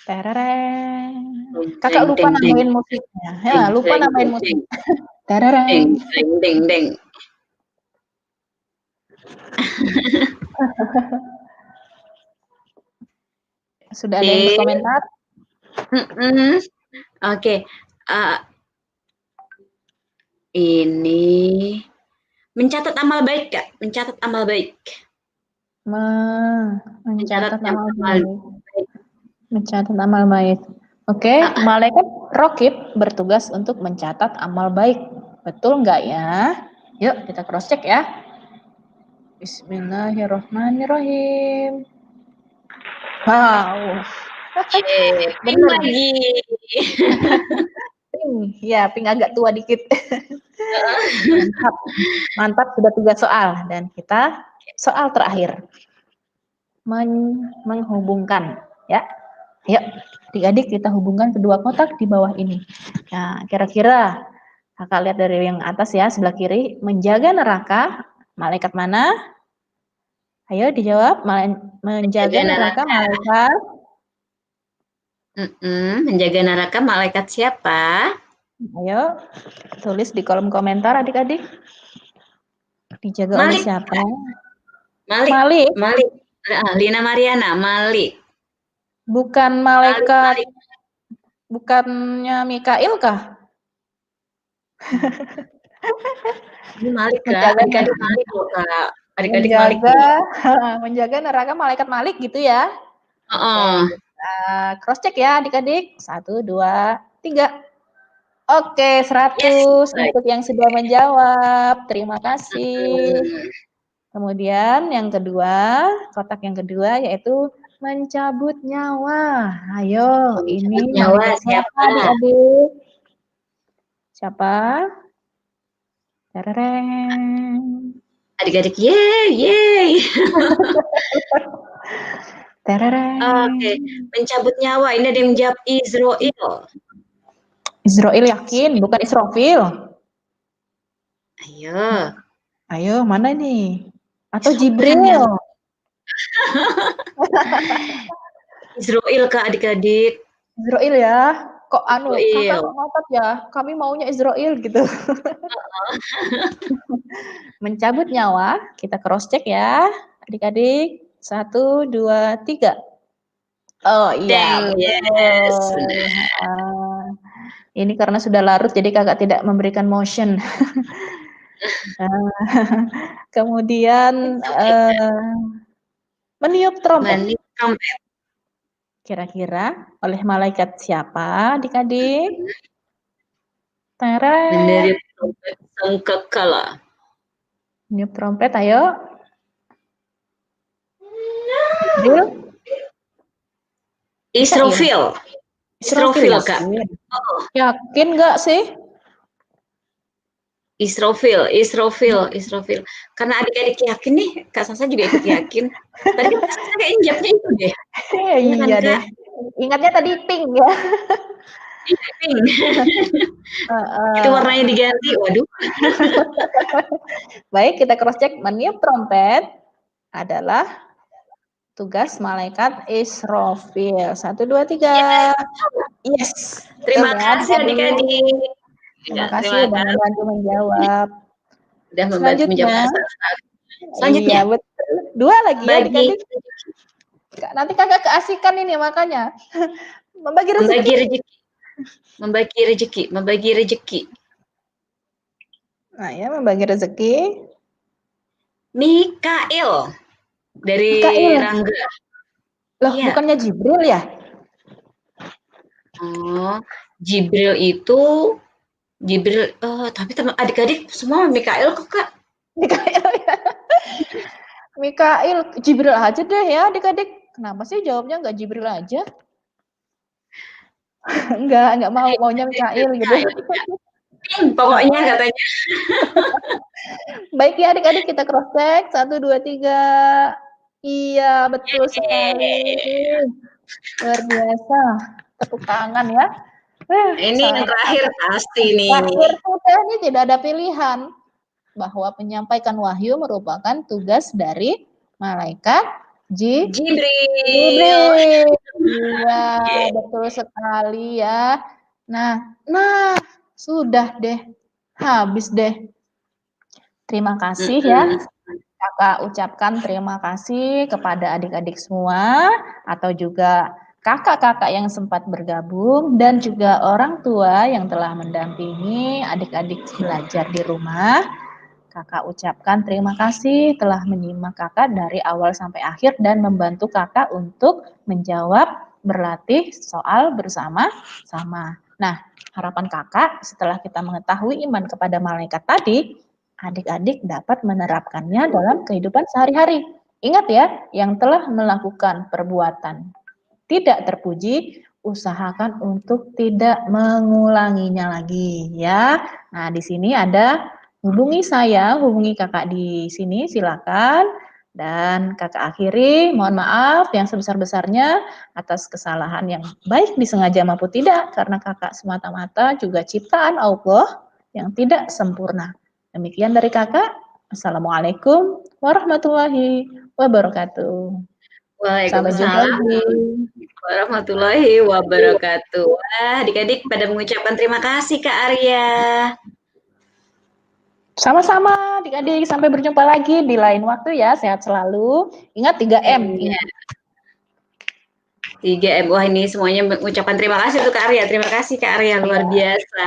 Tereng. Kakak Deng lupa deng deng nambahin musiknya. Ya, deng lupa deng nambahin musik. deng Tereng. deng deng deng deng. Sudah ada yang berkomentar? Oke, ini mencatat amal baik Kak, mencatat amal baik. Mencatat Mencatat amal amal baik. baik. Mencatat amal baik. Oke, malaikat Rokib bertugas untuk mencatat amal baik. Betul nggak ya? Yuk kita cross check ya. Bismillahirrohmanirrohim. Wow. Pink Bener. lagi. Pink. Ya, pink agak tua dikit. Mantap. Mantap, sudah 3 soal. Dan kita soal terakhir. Menghubungkan. Ya. Yuk, adik-adik kita hubungkan kedua kotak di bawah ini. Nah, kira-kira kakak lihat dari yang atas ya, sebelah kiri. Menjaga neraka, malaikat mana? Ayo dijawab. Menjaga neraka, malaikat. Menjaga neraka malaikat siapa? Ayo, tulis di kolom komentar adik-adik. Dijaga oleh Malik. siapa? Malik. Malik. Malik. Lina Mariana, Malik. Bukan Malik, malaikat, Malik. bukannya Mikail kah? Ini Malik Kak, Menjaga, adik-adik Malik loh Kak. Adik-adik Malik menjaga, nih. menjaga neraka malaikat Malik gitu ya. Oke, kita cross check ya adik-adik. 1, 2, 3. Oke, 100 Yes. untuk yang sudah menjawab. Terima kasih. Kemudian yang kedua, kotak yang kedua yaitu mencabut nyawa. Ayo, Mencabut ini nyawa malaikat siapa siapa? adik-adik? Siapa? Tereng. Adik-adik, yeay, yeay. Tereng. Oke, mencabut nyawa. Ini ada yang menjawab Israel. Israel yakin, bukan Israfil. Ayo. Ayo, mana nih? Atau Sopan yang Jibril? Israel Kak adik-adik. Israel ya. Kok kakak Israel. kok ngotot ya? Kami maunya Israel gitu. Mencabut nyawa, kita cross check ya. Adik-adik. 1, 2, 3. Oh iya, Deng, yes. betul. Ini karena sudah larut, jadi kakak tidak memberikan motion. Kemudian meniup trompet. Meniup trompet. Kira-kira oleh malaikat siapa adik-adik? Teret. Meniup trompet sangkakala. Niup trompet, ayo. Jibril. Israfil. Israfil, Kak. Yakin. Oh, Yakin nggak sih? Israfil. Karena adik-adik yakin nih, Kak Sasa juga ikut yakin. Tadi kan Kak Sasa kayak jawabnya itu deh. Iya kan, Iya Kak? deh. Ingatnya tadi pink ya. Iya, pink. Itu warnanya diganti, waduh. Baik, kita cross check. Meniup trompet adalah tugas malaikat Israfil. 1, 2, 3. Yes. Terima Betul ya, kasih adik-adik. Terima Ya, kasih terima udah kasih membantu menjawab. sudah membantu menjawab Selanjutnya. Kak Sasa. Selanjutnya, Iya, betul. 2 lagi ya bagi adik-adik. Nanti kakak keasikan ini makanya. Membagi rezeki. Membagi rezeki. Nah ya, membagi rezeki. Mikail dari Mikail. Rangga. Loh, Iya. bukannya Jibril ya? Oh, Jibril itu tapi teman adik-adik semua Mikail kok, Kak. Mikail ya. Mikail, Jibril aja deh ya adik-adik. Kenapa sih jawabnya nggak Jibril aja? Enggak maunya Mikail gitu. Pokoknya katanya. Baik ya adik-adik, kita cross check. 1, 2, 3. Iya, betul sekali. Luar biasa. Tepuk tangan ya. Ini yang terakhir pasti nih. Terakhir sudah, ini tidak ada pilihan. Bahwa menyampaikan wahyu merupakan tugas dari malaikat Jibril. Iya, betul sekali ya. Nah, sudah deh. Habis deh. Terima kasih ya. Kakak ucapkan terima kasih kepada adik-adik semua atau juga kakak-kakak yang sempat bergabung dan juga orang tua yang telah mendampingi adik-adik belajar di rumah. Kakak ucapkan terima kasih telah menyimak kakak dari awal sampai akhir dan membantu kakak untuk menjawab berlatih soal bersama-sama. Nah, harapan kakak setelah kita mengetahui iman kepada malaikat tadi, adik-adik dapat menerapkannya dalam kehidupan sehari-hari. Ingat ya, yang telah melakukan perbuatan tidak terpuji, usahakan untuk tidak mengulanginya lagi ya. Nah, di sini ada hubungi saya, hubungi kakak di sini silakan. Dan kakak akhiri, mohon maaf yang sebesar-besarnya atas kesalahan yang baik disengaja maupun tidak, karena kakak semata-mata juga ciptaan Allah yang tidak sempurna. Demikian dari kakak. Assalamualaikum warahmatullahi wabarakatuh. Sampai jumpa Waalaikumsalam lagi. warahmatullahi wabarakatuh. Wah, adik-adik pada mengucapkan terima kasih Kak Arya. Sama-sama adik-adik, sampai berjumpa lagi di lain waktu ya. Sehat selalu. Ingat 3M. Iya. 3M. Wah, ini semuanya mengucapkan terima kasih untuk Kak Arya. Terima kasih Kak Arya, luar biasa.